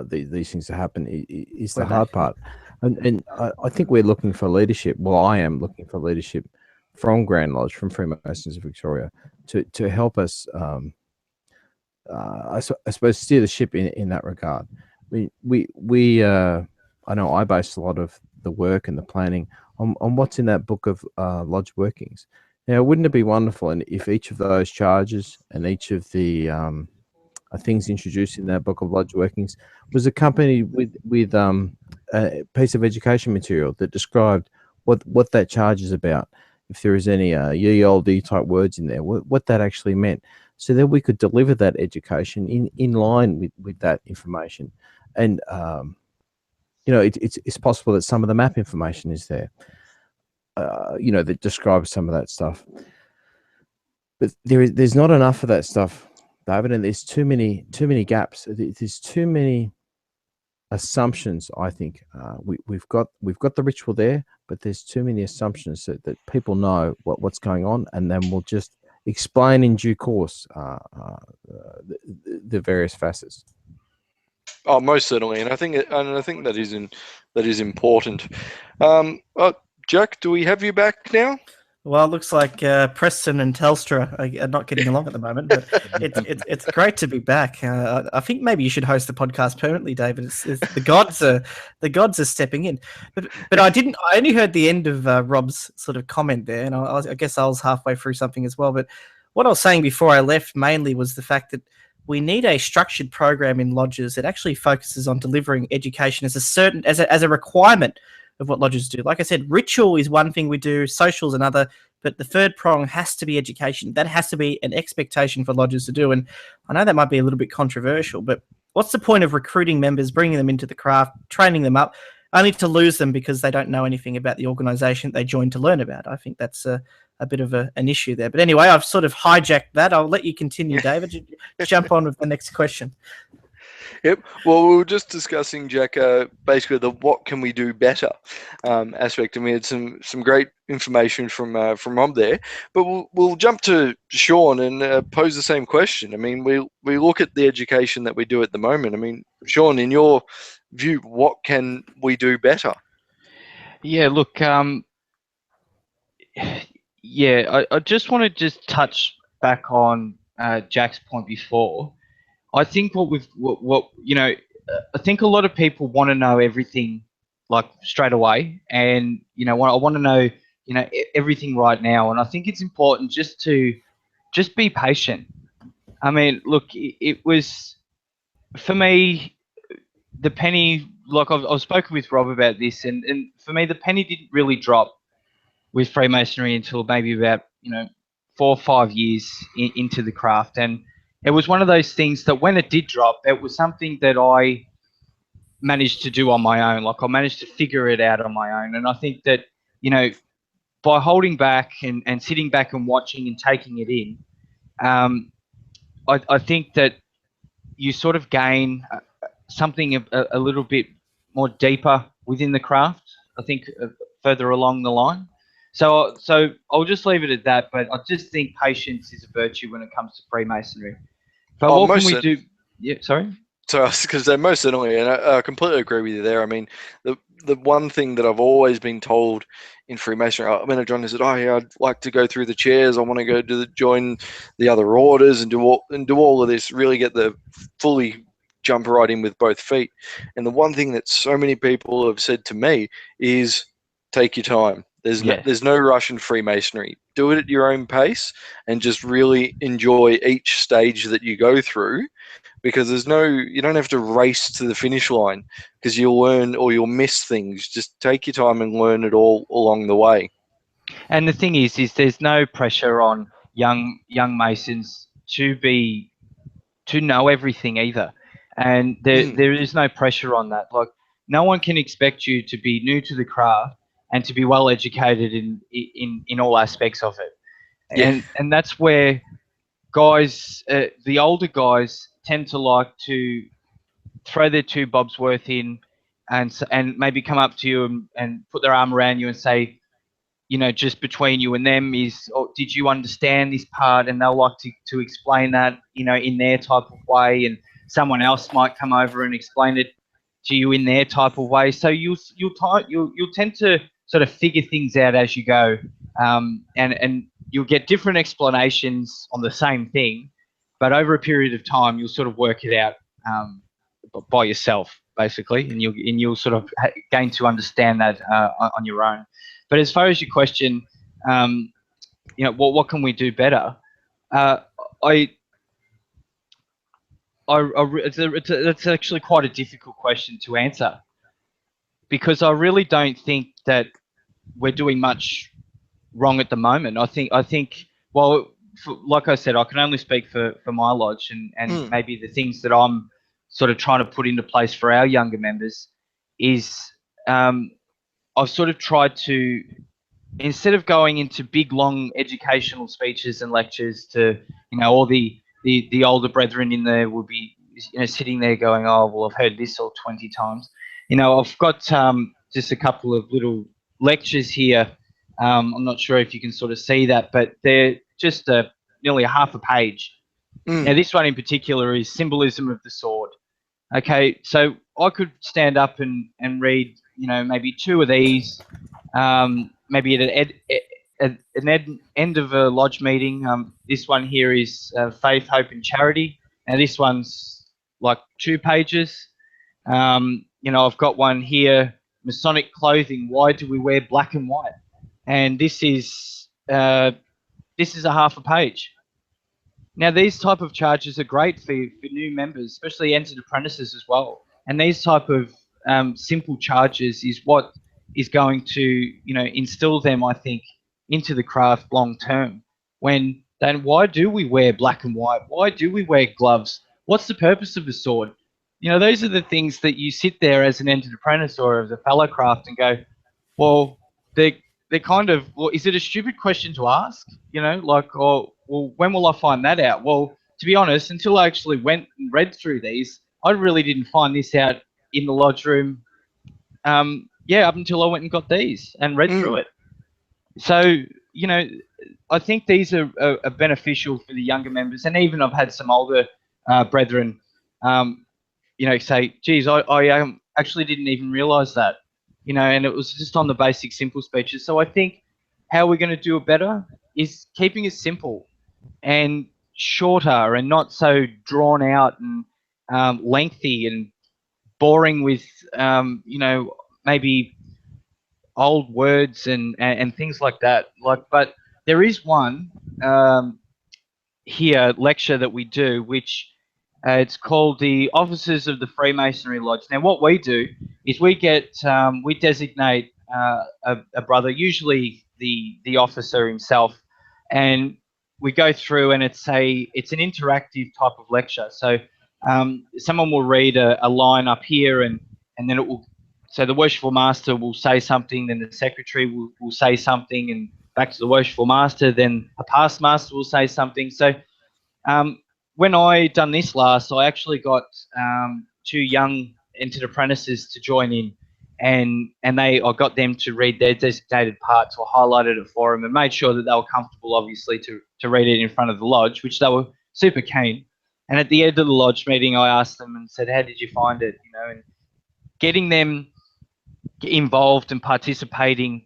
these things to happen is the hard part. And I think we're looking for leadership. Well, I am looking for leadership from Grand Lodge, from Freemasons of Victoria, to help us, I suppose, steer the ship in that regard. I know I base a lot of the work and the planning on what's in that book of Lodge workings. Now, wouldn't it be wonderful if each of those charges and each of the things introduced in that book of Lodge workings was accompanied with a piece of education material that described what that charge is about, if there is any ye olde type words in there, what that actually meant, so that we could deliver that education in line with that information. And it's possible that some of the map information is there, that describes some of that stuff, but there's not enough of that stuff, David, and there's too many gaps. There's too many assumptions. I think we've got the ritual there, but there's too many assumptions that people know what's going on, and then we'll just explain in due course the various facets. Oh, most certainly, and I think that is important. Jack, do we have you back now? Well, it looks like Preston and Telstra are not getting along at the moment, but it's great to be back. I think maybe you should host the podcast permanently, David. It's the gods are stepping in. But I only heard the end of Rob's sort of comment there, and I guess I was halfway through something as well. But what I was saying before I left mainly was the fact that we need a structured program in lodges that actually focuses on delivering education as a requirement of what lodges do. Like I said, ritual is one thing we do, social is another, but the third prong has to be education. That has to be an expectation for lodges to do. And I know that might be a little bit controversial, but what's the point of recruiting members, bringing them into the craft, training them up, only to lose them because they don't know anything about the organisation they joined to learn about? I think that's a bit of an issue there. But anyway, I've sort of hijacked that. I'll let you continue, David. Jump on with the next question. Yep. Well, we were just discussing, Jack, basically the what can we do better aspect, and we had some great information from Rob there. But we'll jump to Sean and pose the same question. I mean, we look at the education that we do at the moment. I mean, Sean, in your view, what can we do better? Yeah, look, I just want to touch back on Jack's point before. I think I think a lot of people want to know everything like straight away, and I want to know everything right now. And I think it's important just to be patient. I mean, look, it was for me the penny. Like I've spoken with Rob about this, and for me the penny didn't really drop with Freemasonry until maybe about 4 or 5 years into the craft. And it was one of those things that when it did drop, it was something that I managed to do on my own. Like I managed to figure it out on my own. And I think that, by holding back and sitting back and watching and taking it in, I think that you sort of gain something a little bit more deeper within the craft, I think, further along the line. So I'll just leave it at that, but I just think patience is a virtue when it comes to Freemasonry. But what can we do? Yeah, sorry? So I was going to say most certainly, and I completely agree with you there. I mean, the one thing that I've always been told in Freemasonry, I mean, John said, I'd like to go through the chairs. I want to go join the other orders and do all of this, really get the fully jump right in with both feet. And the one thing that so many people have said to me is take your time. There's no rush in Freemasonry. Do it at your own pace and just really enjoy each stage that you go through, because you don't have to race to the finish line because you'll learn or you'll miss things. Just take your time and learn it all along the way. And the thing is there's no pressure on young Masons to know everything either. And there is no pressure on that. Like, no one can expect you to be new to the craft and to be well educated in all aspects of it. Yeah. And that's where guys, the older guys, tend to like to throw their 2 bobs worth in and maybe come up to you and put their arm around you and say, just between you and them is, oh, did you understand this part? And they'll like to explain that, in their type of way, and someone else might come over and explain it to you in their type of way. So you'll tend to sort of figure things out as you go, and you'll get different explanations on the same thing, but over a period of time, you'll sort of work it out by yourself, basically, and you'll sort of gain to understand that on your own. But as far as your question, what can we do better? It's actually quite a difficult question to answer, because I really don't think that we're doing much wrong at the moment. I think like I said, I can only speak for my lodge and maybe the things that I'm sort of trying to put into place for our younger members is I've sort of tried to, instead of going into big, long educational speeches and lectures to, all the older brethren in there will be, sitting there going, oh, well, I've heard this all 20 times. I've got just a couple of little lectures here. I'm not sure if you can sort of see that, but they're just nearly a half a page. Now, this one in particular is symbolism of the sword. Okay, so I could stand up and read, maybe two of these, maybe at an end of a lodge meeting. This one here is faith, hope, and charity. Now, this one's like 2 pages. I've got one here, Masonic clothing. Why do we wear black and white? And this is a half a page. Now, these type of charges are great for new members, especially entered apprentices as well. And these type of simple charges is what is going to, instill them, I think, into the craft long term. Then why do we wear black and white? Why do we wear gloves? What's the purpose of a sword? Those are the things that you sit there as an entered apprentice or as a fellow craft and go, well, they're kind of, well, is it a stupid question to ask? Well, when will I find that out? Well, to be honest, until I actually went and read through these, I really didn't find this out in the lodge room. Up until I went and got these and read through it. So, I think these are beneficial for the younger members. And even I've had some older brethren, say, geez, I actually didn't even realize that, and it was just on the basic simple speeches. So I think how we're going to do it better is keeping it simple and shorter and not so drawn out and lengthy and boring with, maybe old words and things like that. But there is one here lecture that we do, which it's called the Officers of the Freemasonry Lodge. Now, what we do is we designate a brother, usually the officer himself, and we go through, and it's an interactive type of lecture. So someone will read a line up here, and then it will. So the Worshipful Master will say something, then the Secretary will say something, and back to the Worshipful Master, then a past Master will say something. So when I done this last, I actually got 2 young entered apprentices to join in, and I got them to read their designated part. So I highlighted it for them and made sure that they were comfortable, obviously, to read it in front of the lodge, which they were super keen. And at the end of the lodge meeting, I asked them and said, how did you find it? And getting them involved and participating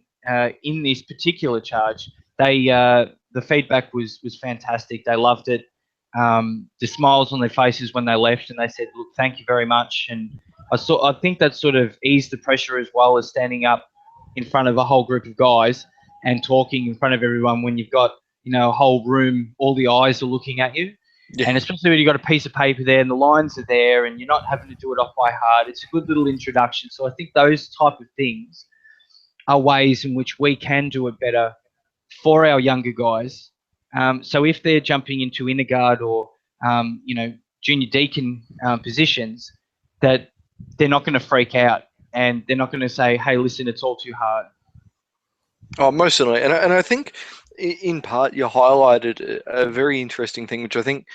in this particular charge, the feedback was fantastic. They loved it. The smiles on their faces when they left, and they said, look, thank you very much. And I think that sort of eased the pressure, as well as standing up in front of a whole group of guys and talking in front of everyone when you've got, a whole room, all the eyes are looking at you. Yeah. And especially when you've got a piece of paper there and the lines are there and you're not having to do it off by heart, it's a good little introduction. So I think those type of things are ways in which we can do it better for our younger guys. So if they're jumping into inner guard or, junior deacon positions, that they're not going to freak out and they're not going to say, hey, listen, it's all too hard. Oh, most certainly. And I think in part, you highlighted a very interesting thing, which I think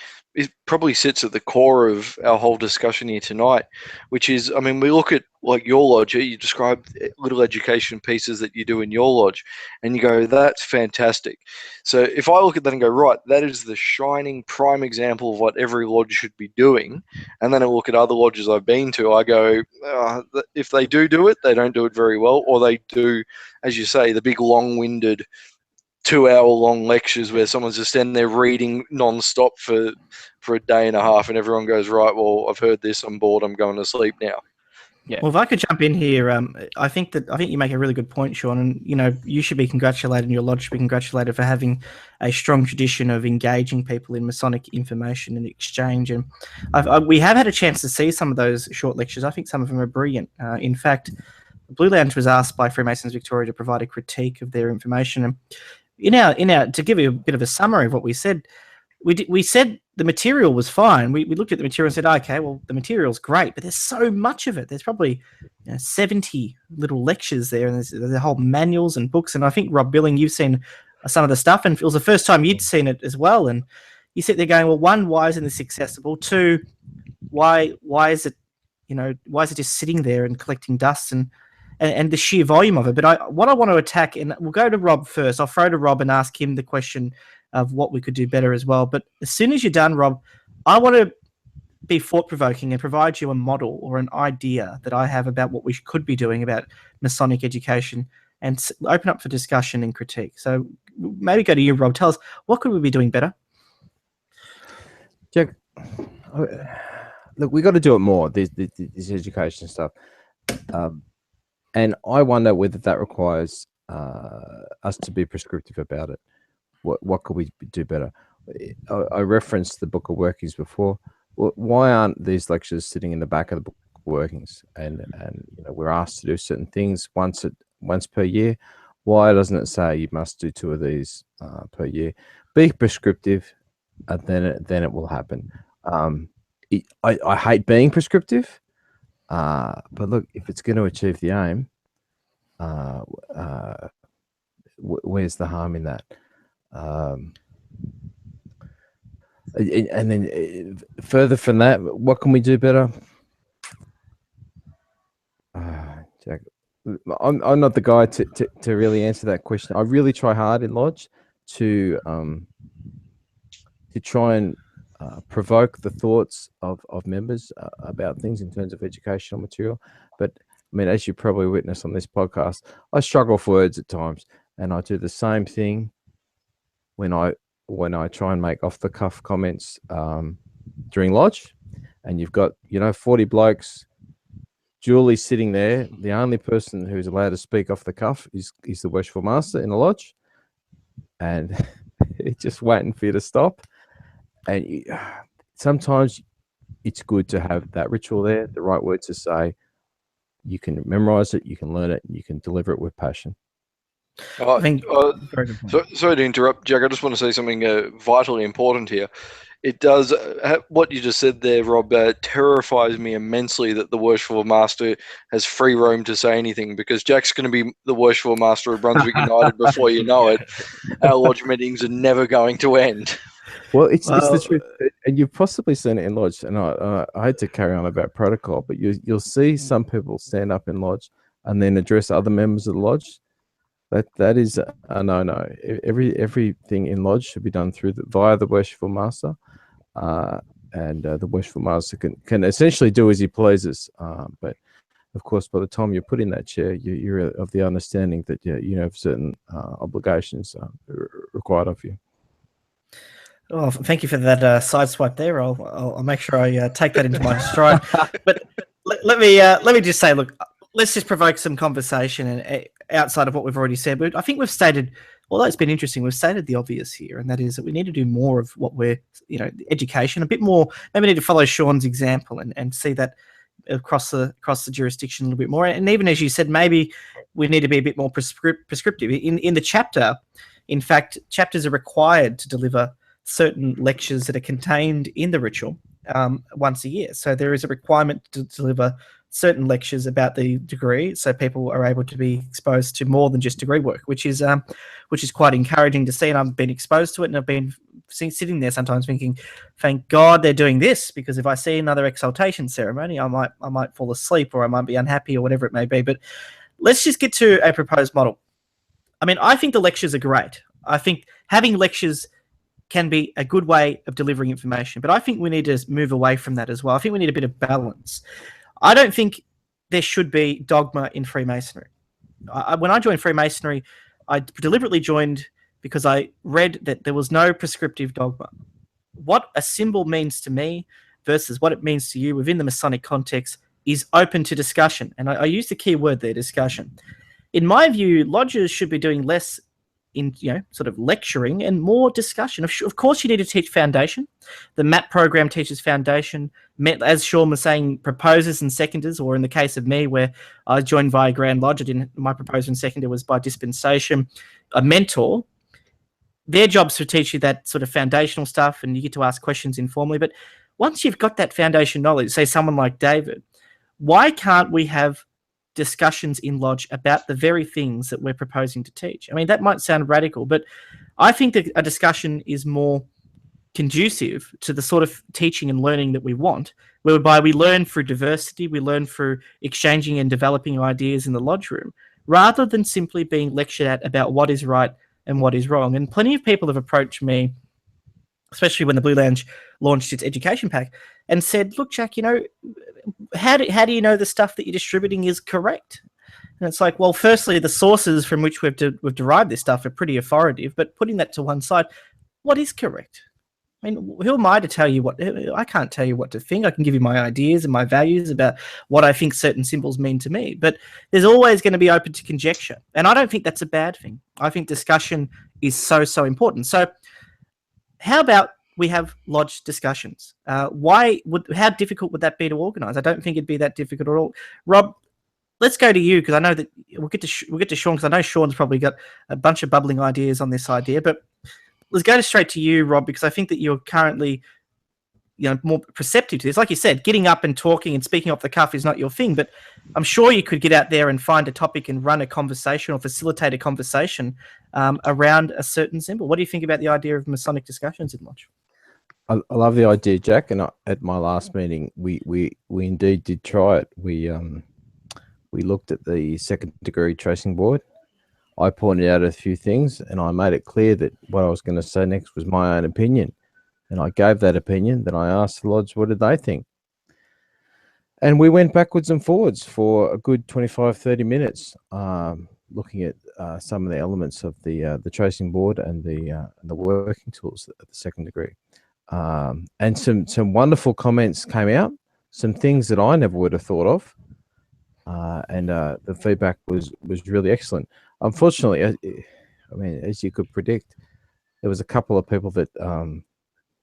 probably sits at the core of our whole discussion here tonight, which is, I mean, we look at like your lodge, you describe little education pieces that you do in your lodge, and you go, that's fantastic. So if I look at that and go, right, that is the shining prime example of what every lodge should be doing, and then I look at other lodges I've been to, I go, if they do it, they don't do it very well, or they do, as you say, the big long-winded 2-hour-long lectures where someone's just standing there reading non-stop for a day and a half, and everyone goes, right, well, I've heard this, I'm bored, I'm going to sleep now. Yeah. Well, if I could jump in here, I think you make a really good point, Sean, and you should be congratulated, and your lodge should be congratulated for having a strong tradition of engaging people in Masonic information and exchange. And we have had a chance to see some of those short lectures. I think some of them are brilliant. In fact, the Blue Lounge was asked by Freemasons Victoria to provide a critique of their information, and to give you a bit of a summary of what we said. We said the material was fine. We looked at the material and said, okay, well, the material's great, but there's so much of it. There's probably 70 little lectures there, and there's whole manuals and books. And I think, Rob Billing, you've seen some of the stuff, and it was the first time you'd seen it as well. And you sit there going, well, one, why isn't this accessible? Two, why is it just sitting there and collecting dust and the sheer volume of it? But what I want to attack, and we'll go to Rob first. I'll throw to Rob and ask him the question of what we could do better as well. But as soon as you're done, Rob, I want to be thought-provoking and provide you a model or an idea that I have about what we could be doing about Masonic education and open up for discussion and critique. So maybe go to you, Rob. Tell us, what could we be doing better? Jack, look, we got to do it more, this education stuff. And I wonder whether that requires us to be prescriptive about it. What could we do better? I referenced the Book of Workings before. Well, why aren't these lectures sitting in the back of the Book of Workings? And we're asked to do certain things once per year. Why doesn't it say you must do 2 of these per year? Be prescriptive, and then it will happen. I hate being prescriptive, but look, if it's going to achieve the aim, where's the harm in that? And then further from that, what can we do better? Jack, I'm not the guy to really answer that question. I really try hard in Lodge to try and provoke the thoughts of members about things in terms of educational material. But I mean, as you probably witnessed on this podcast, I struggle for words at times, and I do the same thing when I try and make off the cuff comments during Lodge, and you've got 40 blokes. Julie's sitting there. The only person who's allowed to speak off the cuff is the Worshipful Master in the Lodge, and just waiting for you to stop. And sometimes it's good to have that ritual there, the right words to say. You can memorize it, you can learn it, and you can deliver it with passion. I think sorry to interrupt, Jack. I just want to say something vitally important here. It does what you just said there, Rob. Terrifies me immensely that the Worshipful Master has free roam to say anything, because Jack's going to be the Worshipful Master of Brunswick United before you know it. Our Lodge meetings are never going to end. Well, it's the truth, and you've possibly seen it in Lodge. And I hate to carry on about protocol, but you'll see some people stand up in Lodge and then address other members of the Lodge. That is a no. Everything in Lodge should be done via the Worshipful Master, and the Worshipful Master can essentially do as he pleases. But of course, by the time you're put in that chair, you're of the understanding that you have certain obligations required of you. Oh, thank you for that side swipe there. I'll make sure I take that into my stride. But let me just say, look, let's just provoke some conversation and outside of what we've already said. But I think we've stated, although it's been interesting, we've stated the obvious here, and that is that we need to do more of what we're, education, a bit more. Maybe we need to follow Sean's example and see that across the jurisdiction a little bit more. And even as you said, maybe we need to be a bit more prescriptive. In the chapter, in fact, chapters are required to deliver certain lectures that are contained in the ritual once a year. So there is a requirement to deliver certain lectures about the degree, so people are able to be exposed to more than just degree work, which is quite encouraging to see. And I've been exposed to it, and I've been sitting there sometimes thinking, thank God they're doing this, because if I see another exaltation ceremony, I might fall asleep, or I might be unhappy, or whatever it may be. But let's just get to a proposed model. I mean, I think the lectures are great. I think having lectures can be a good way of delivering information, but I think we need to move away from that as well. I think we need a bit of balance. I don't think there should be dogma in Freemasonry. When I joined Freemasonry, I deliberately joined because I read that there was no prescriptive dogma. What a symbol means to me versus what it means to you within the Masonic context is open to discussion. And I use the key word there, discussion. In my view, lodges should be doing less in sort of lecturing and more discussion. Of course, you need to teach foundation. The MAP program teaches foundation. As Sean was saying, proposers and seconders, or in the case of me, where I joined via Grand Lodge, my proposer and seconder was by dispensation. A mentor, their job's to teach you that sort of foundational stuff, and you get to ask questions informally. But once you've got that foundation knowledge, say someone like David, why can't we have discussions in Lodge about the very things that we're proposing to teach? I mean, that might sound radical, but I think that a discussion is more conducive to the sort of teaching and learning that we want, whereby we learn through diversity, we learn through exchanging and developing ideas in the Lodge room, rather than simply being lectured at about what is right and what is wrong. And plenty of people have approached me, especially when the Blue Lounge launched its education pack, and said, look, Jack, how do you know the stuff that you're distributing is correct? And it's like, well, firstly, the sources from which we've derived this stuff are pretty authoritative, but putting that to one side, what is correct? I mean, who am I to tell you I can't tell you what to think. I can give you my ideas and my values about what I think certain symbols mean to me, but there's always going to be open to conjecture. And I don't think that's a bad thing. I think discussion is so, so important. So how about we have Lodge discussions? How difficult would that be to organise? I don't think it'd be that difficult at all. Rob, let's go to you, because I know that we'll get to Sean, because I know Sean's probably got a bunch of bubbling ideas on this idea. But let's go straight to you, Rob, because I think that you're currently more perceptive to this. Like you said, getting up and talking and speaking off the cuff is not your thing, but I'm sure you could get out there and find a topic and run a conversation or facilitate a conversation around a certain symbol. What do you think about the idea of Masonic discussions in Lodge? I love the idea, Jack. And at my last meeting, we indeed did try it. We looked at the second degree tracing board. I pointed out a few things, and I made it clear that what I was going to say next was my own opinion. And I gave that opinion. Then I asked the Lodge, what did they think? And we went backwards and forwards for a good 25, 30 minutes, looking at some of the elements of the tracing board and the working tools at the second degree. And some wonderful comments came out, some things that I never would have thought of. And the feedback was really excellent. Unfortunately, I mean, as you could predict, there was a couple of people that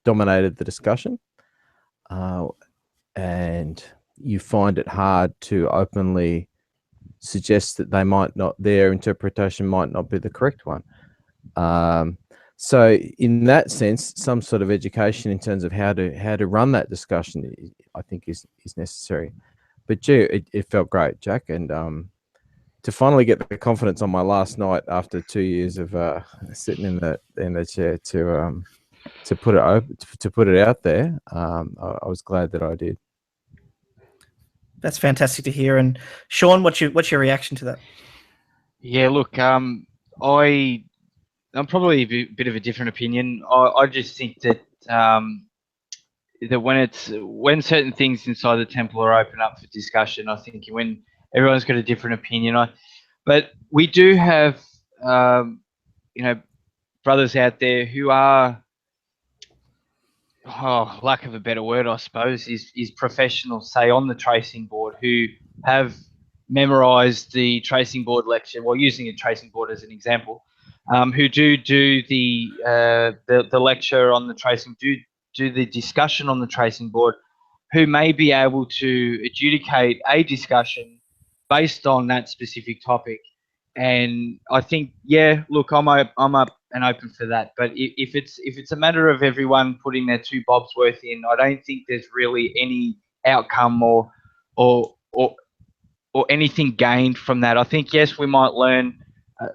dominated the discussion, and you find it hard to openly suggest that their interpretation might not be the correct one. So in that sense, some sort of education in terms of how to run that discussion, I think is necessary. But gee, it felt great, Jack, and to finally get the confidence on my last night after 2 years of sitting in the chair to put it out there, I was glad that I did. That's fantastic to hear. And Sean, what's your reaction to that? Yeah, look, I'm probably a bit of a different opinion. I just think that that when certain things inside the temple are open up for discussion, I think when everyone's got a different opinion, but we do have brothers out there who are, lack of a better word, I suppose, is professionals, say, on the tracing board, who have memorized the tracing board lecture, well, using a tracing board as an example, who do the lecture on the tracing, do the discussion on the tracing board, who may be able to adjudicate a discussion based on that specific topic. And I think, yeah, look, I'm up and open for that. But if it's a matter of everyone putting their 2 bobs worth in, I don't think there's really any outcome or or anything gained from that. I think, yes, we might learn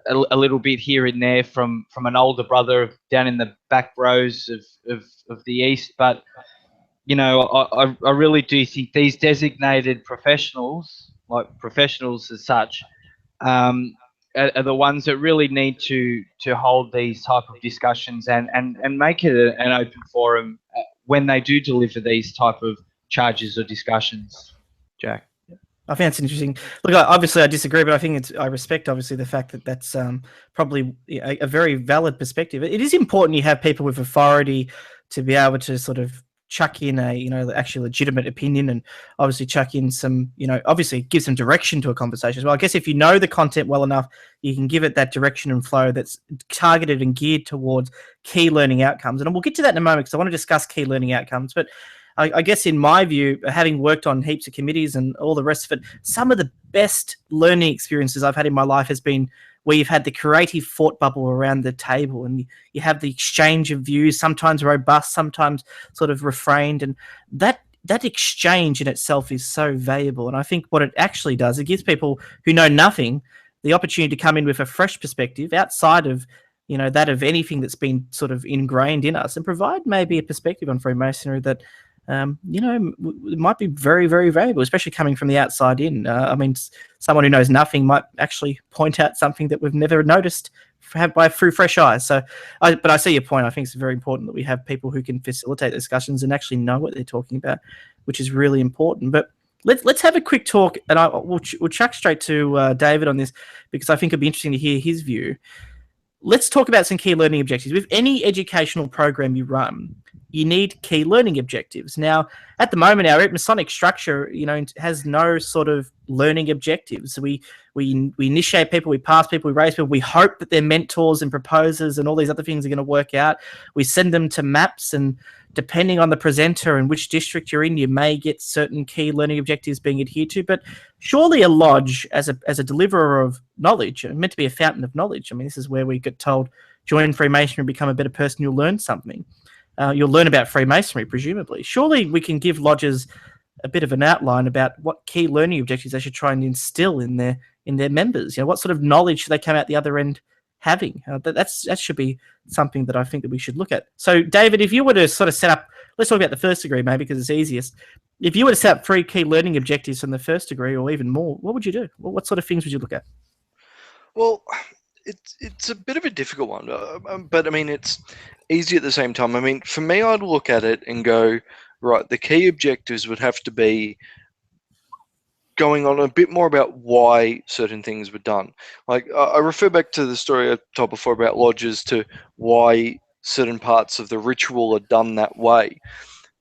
a little bit here and there from an older brother down in the back rows of the East, but I really do think these designated professionals, like professionals as such, are the ones that really need to hold these type of discussions and make it an open forum when they do deliver these type of charges or discussions. Jack. I think that's interesting. Look, obviously I disagree, but I think I respect obviously the fact that that's probably a very valid perspective. It is important you have people with authority to be able to sort of chuck in actually legitimate opinion, and obviously chuck in some, obviously give some direction to a conversation as well. I guess if you know the content well enough, you can give it that direction and flow that's targeted and geared towards key learning outcomes. And we'll get to that in a moment because I want to discuss key learning outcomes. But I guess in my view, having worked on heaps of committees and all the rest of it, some of the best learning experiences I've had in my life has been where you've had the creative thought bubble around the table and you have the exchange of views, sometimes robust, sometimes sort of refrained. And that exchange in itself is so valuable. And I think what it actually does, it gives people who know nothing the opportunity to come in with a fresh perspective outside of that of anything that's been sort of ingrained in us, and provide maybe a perspective on Freemasonry that it might be very, very valuable, especially coming from the outside in. I mean, someone who knows nothing might actually point out something that we've never noticed through fresh eyes. But I see your point. I think it's very important that we have people who can facilitate discussions and actually know what they're talking about, which is really important. But let's have a quick talk, and we'll chuck straight to David on this because I think it'd be interesting to hear his view. Let's talk about some key learning objectives. With any educational program you run, you need key learning objectives. Now, at the moment, our Masonic structure, has no sort of learning objectives. We initiate people, we pass people, we raise people. We hope that their mentors and proposers and all these other things are going to work out. We send them to maps, and depending on the presenter and which district you're in, you may get certain key learning objectives being adhered to. But surely a lodge, as a deliverer of knowledge, meant to be a fountain of knowledge. I mean, this is where we get told, join Freemasonry and become a better person, you'll learn something. You'll learn about Freemasonry, presumably. Surely we can give lodges a bit of an outline about what key learning objectives they should try and instill in their members. What sort of knowledge should they come out the other end having? That should be something that I think that we should look at. So, David, if you were to sort of set up, let's talk about the first degree maybe because it's easiest. If you were to set up 3 key learning objectives from the first degree or even more, what would you do? What sort of things would you look at? Well, it's a bit of a difficult one, but I mean, it's easy at the same time. I mean, for me, I'd look at it and go, right, the key objectives would have to be going on a bit more about why certain things were done. Like, I refer back to the story I told before about lodges, to why certain parts of the ritual are done that way.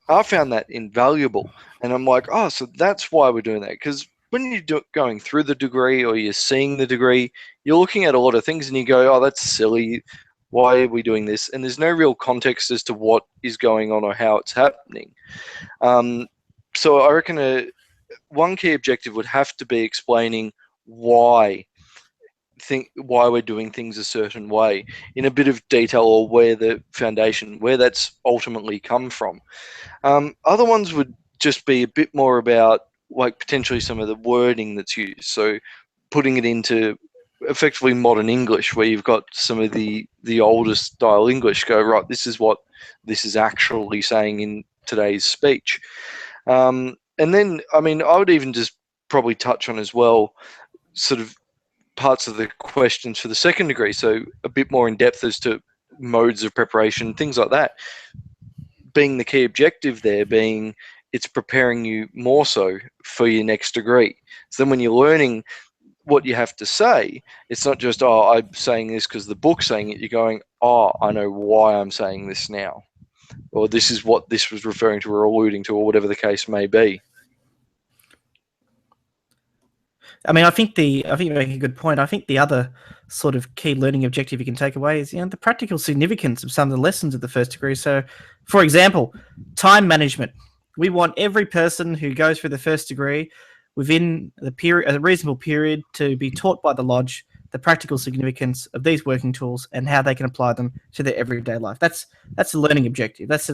I found that invaluable. And I'm like, oh, so that's why we're doing that. Because when you're going through the degree or you're seeing the degree, you're looking at a lot of things and you go, oh, that's silly. Why are we doing this? And there's no real context as to what is going on or how it's happening. So I reckon one key objective would have to be explaining why we're doing things a certain way in a bit of detail, or where the foundation, where that's ultimately come from. Other ones would just be a bit more about, like, potentially some of the wording that's used. So putting it into effectively modern English, where you've got some of the older style English, go, right, this is what this is actually saying in today's speech. And then, I mean, I would even just probably touch on as well sort of parts of the questions for the second degree. So a bit more in depth as to modes of preparation, things like that. Being the key objective there being, it's preparing you more so for your next degree. So then when you're learning what you have to say, it's not just, oh, I'm saying this because the book's saying it. You're going, oh, I know why I'm saying this now. Or this is what this was referring to or alluding to, or whatever the case may be. I mean, I think you make a good point. I think the other sort of key learning objective you can take away is, the practical significance of some of the lessons of the first degree. So, for example, time management. We want every person who goes through the first degree within a reasonable period to be taught by the lodge the practical significance of these working tools and how they can apply them to their everyday life. That's a learning objective. That's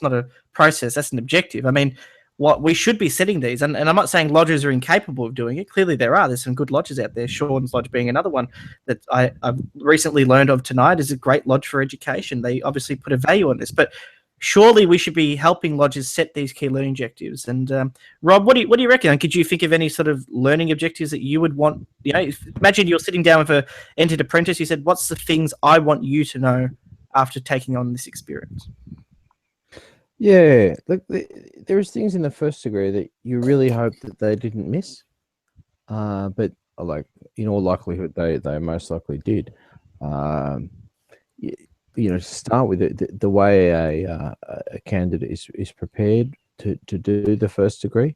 not a process. That's an objective. I mean, what we should be setting these. And I'm not saying lodges are incapable of doing it. Clearly there are. There's some good lodges out there. Sean's Lodge being another one that I've recently learned of tonight is a great lodge for education. They obviously put a value on this, but surely we should be helping lodges set these key learning objectives. And Rob, what do you reckon? Could you think of any sort of learning objectives that you would want? Imagine you're sitting down with a entered apprentice. You said, "What's the things I want you to know after taking on this experience?" Yeah, look, there's things in the first degree that you really hope that they didn't miss, but like in all likelihood they most likely did. To start with, the way a candidate is prepared to do the first degree.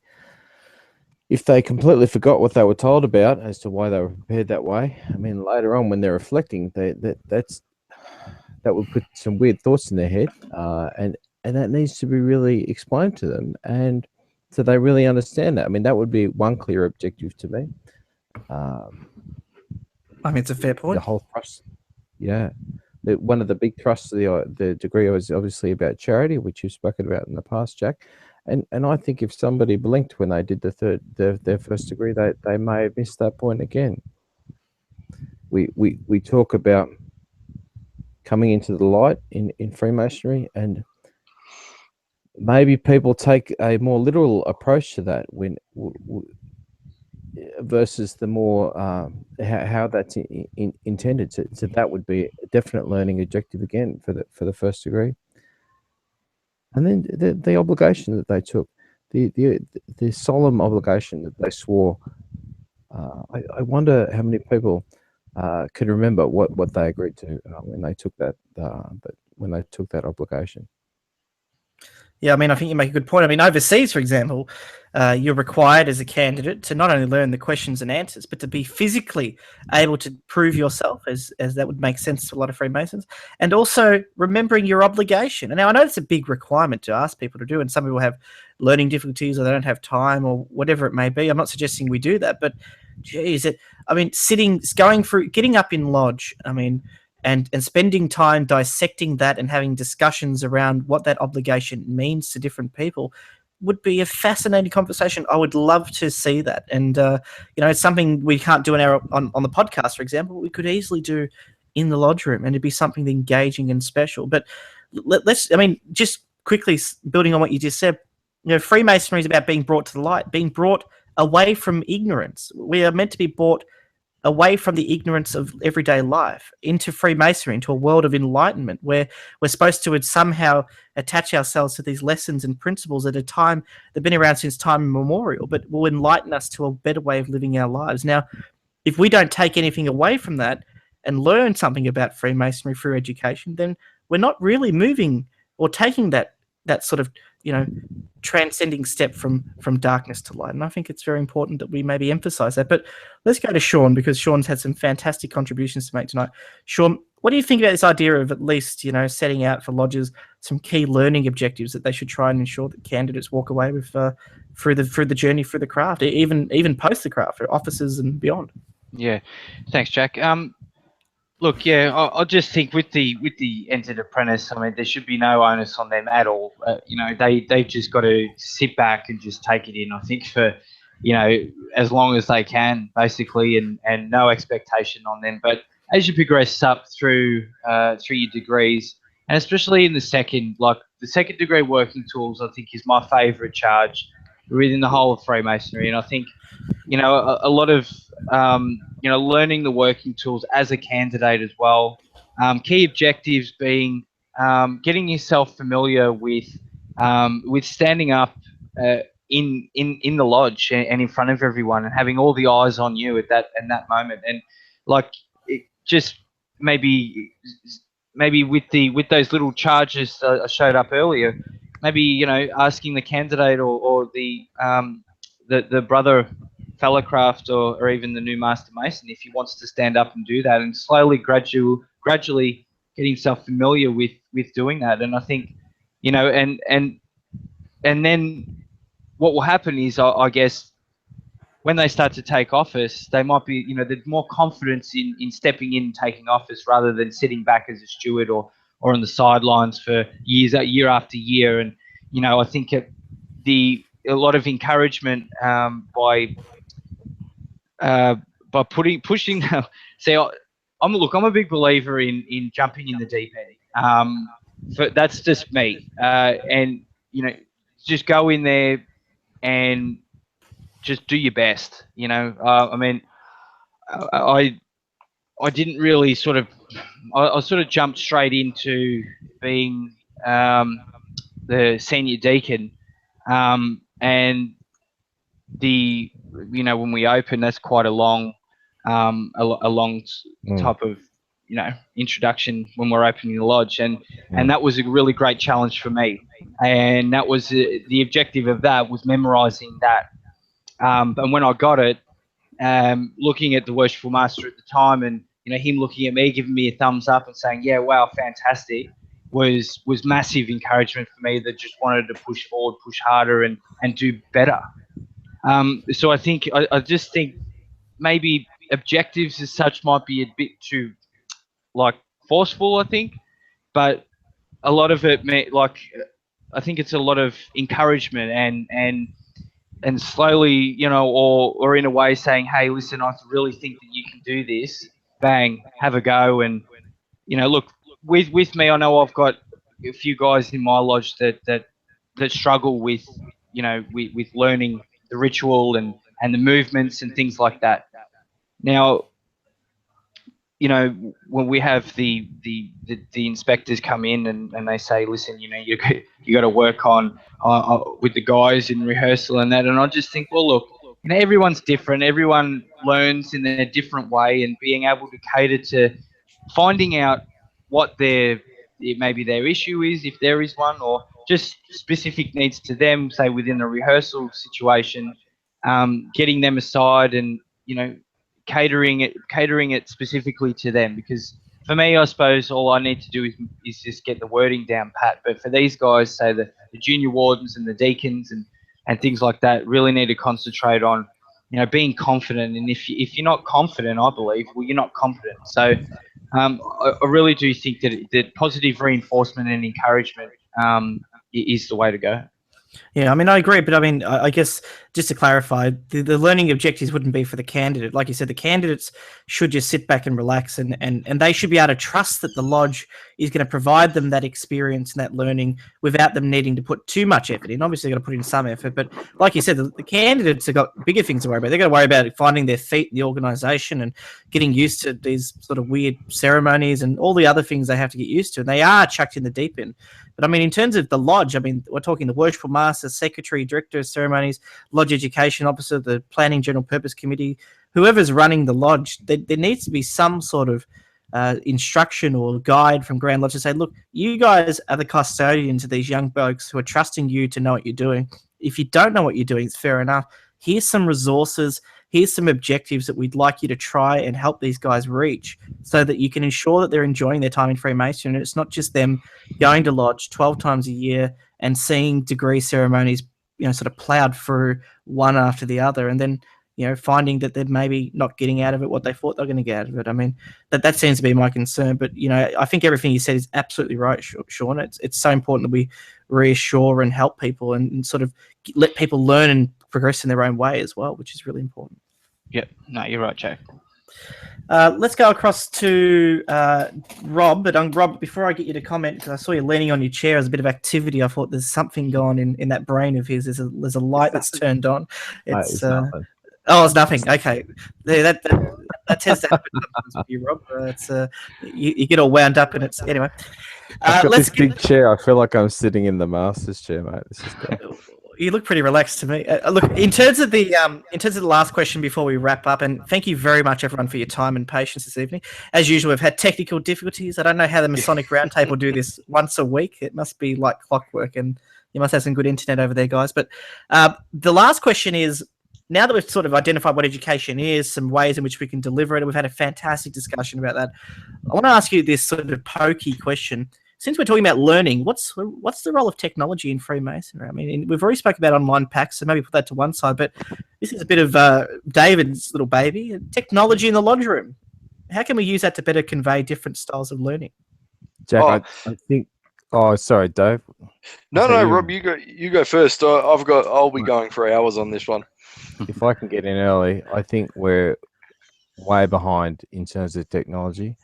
If they completely forgot what they were told about as to why they were prepared that way, I mean, later on when they're reflecting, that would put some weird thoughts in their head, and that needs to be really explained to them, and so they really understand that. I mean, that would be one clear objective to me. I mean, it's a fair point. The whole thrust, yeah. One of the big thrusts of the degree was obviously about charity, which you've spoken about in the past, Jack. And I think if somebody blinked when they did their first degree, they may have missed that point again. We talk about coming into the light in Freemasonry, and maybe people take a more literal approach to that versus the more how that's intended. So that would be a definite learning objective again for the first degree. And then the obligation that they took, the solemn obligation that they swore. I wonder how many people can remember what they agreed to when they took that obligation. Yeah, I mean, I think you make a good point. I mean, overseas, for example, you're required as a candidate to not only learn the questions and answers, but to be physically able to prove yourself, as that would make sense to a lot of Freemasons, and also remembering your obligation. And now I know it's a big requirement to ask people to do, and some people have learning difficulties or they don't have time or whatever it may be. I'm not suggesting we do that, but geez, getting up in lodge, I mean, and spending time dissecting that and having discussions around what that obligation means to different people would be a fascinating conversation. I would love to see that. And, it's something we can't do on the podcast, for example, we could easily do in the lodge room, and it'd be something engaging and special. But just quickly building on what you just said, Freemasonry is about being brought to the light, being brought away from ignorance. We are meant to be brought away from the ignorance of everyday life into Freemasonry, into a world of enlightenment, where we're supposed to somehow attach ourselves to these lessons and principles at a time that have been around since time immemorial, but will enlighten us to a better way of living our lives. Now, if we don't take anything away from that and learn something about Freemasonry through education, then we're not really moving or taking that sort of, transcending step from darkness to light. And I think it's very important that we maybe emphasize that. But let's go to Sean, because Sean's had some fantastic contributions to make tonight. Sean, what do you think about this idea of at least, setting out for lodges some key learning objectives that they should try and ensure that candidates walk away with through the journey through the craft, even post the craft, for officers and beyond? Yeah, thanks, Jack. Look, yeah, I just think with the entered apprentice, I mean, there should be no onus on them at all. They've just got to sit back and just take it in. I think for, as long as they can, basically, and no expectation on them. But as you progress up through your degrees, and especially in the second degree working tools, I think is my favourite charge within the whole of Freemasonry. And I think, a lot of learning the working tools as a candidate as well. Key objectives being getting yourself familiar with standing up in the lodge and in front of everyone, and having all the eyes on you at that moment. And just maybe with those little charges I showed up earlier, maybe asking the candidate or the brother fellow craft or even the new master mason if he wants to stand up and do that, and slowly gradually get himself familiar with doing that. And I think and then what will happen is, I guess, when they start to take office, they might be there's more confidence in stepping in and taking office, rather than sitting back as a steward or on the sidelines for year after year. And I think the a lot of encouragement by pushing. See, I'm a big believer in jumping in the deep end. But that's just me, and just go in there and just do your best. I mean, I didn't really sort of, I sort of jumped straight into being the senior deacon, and when we open, that's quite a long type of introduction when we're opening the lodge, and that was a really great challenge for me, and that was the objective of that was memorizing that, and when I got it, looking at the Worshipful Master at the time, and him looking at me, giving me a thumbs up and saying, yeah, wow, fantastic, was massive encouragement for me that just wanted to push forward, push harder, and do better. So I just think maybe objectives as such might be a bit too forceful, I think, but a lot of it I think it's a lot of encouragement and slowly, or in a way saying, hey, listen, I really think that you can do this, bang, have a go. And look, with me, I know I've got a few guys in my lodge that struggle with with learning the ritual and the movements and things like that. Now, when we have the inspectors come in and they say, listen, you got to work on with the guys in rehearsal and that, and I just think, well, look, everyone's different, everyone learns in a different way, and being able to cater to finding out what maybe their issue is, if there is one, or just specific needs to them, say within a rehearsal situation, getting them aside and catering it specifically to them. Because for me, I suppose all I need to do is just get the wording down pat. But for these guys, say the junior wardens and the deacons and things like that, really need to concentrate on being confident. And if you're not confident, I believe, well, you're not competent. So I really do think that positive reinforcement and encouragement is the way to go. Yeah, I mean, I agree, but I mean, I guess just to clarify, the learning objectives wouldn't be for the candidate. Like you said, the candidates should just sit back and relax, and they should be able to trust that the lodge is going to provide them that experience and that learning without them needing to put too much effort in. Obviously, they've got to put in some effort, but like you said, the candidates have got bigger things to worry about. They've got to worry about finding their feet in the organisation and getting used to these sort of weird ceremonies and all the other things they have to get used to, and they are chucked in the deep end. But I mean, in terms of the lodge, I mean, we're talking the Worshipful Master, Secretary, Director of Ceremonies, Lodge Education Officer, the Planning General Purpose Committee, whoever's running the lodge, there needs to be some sort of instruction or guide from Grand Lodge to say, look, you guys are the custodians of these young blokes who are trusting you to know what you're doing. If you don't know what you're doing, it's fair enough. Here's some resources. Here's some objectives that we'd like you to try and help these guys reach so that you can ensure that they're enjoying their time in Freemason. And it's not just them going to lodge 12 times a year and seeing degree ceremonies, sort of plowed through one after the other, and then, finding that they're maybe not getting out of it what they thought they were going to get out of it. I mean, that seems to be my concern. But, I think everything you said is absolutely right, Sean. It's so important that we reassure and help people and sort of let people learn and progress in their own way as well, which is really important. Yep. No, you're right, Jack. Let's go across to Rob. But Rob, before I get you to comment, because I saw you leaning on your chair as a bit of activity, I thought there's something going in that brain of his. There's a light that's turned on. It's nothing. Oh, it's nothing. Okay, that tends to happen sometimes with you, Rob. You get all wound up, and it's anyway. I've got this big chair. I feel like I'm sitting in the master's chair, mate. This is great. You look pretty relaxed to me. Look, in terms of the last question before we wrap up, and thank you very much, everyone, for your time and patience this evening. As usual, we've had technical difficulties. I don't know how the Masonic Roundtable do this once a week. It must be like clockwork, and you must have some good internet over there, guys. But the last question is, now that we've sort of identified what education is, some ways in which we can deliver it, and we've had a fantastic discussion about that, I want to ask you this sort of pokey question. Since we're talking about learning, what's the role of technology in Freemasonry? I mean, we've already spoken about online packs, so maybe put that to one side, but this is a bit of David's little baby, technology in the lodge room. How can we use that to better convey different styles of learning? Jack, I think Oh, sorry, Dave. No, that no, you? Rob, you go first. I'll be going for hours on this one. If I can get in early, I think we're way behind in terms of technology,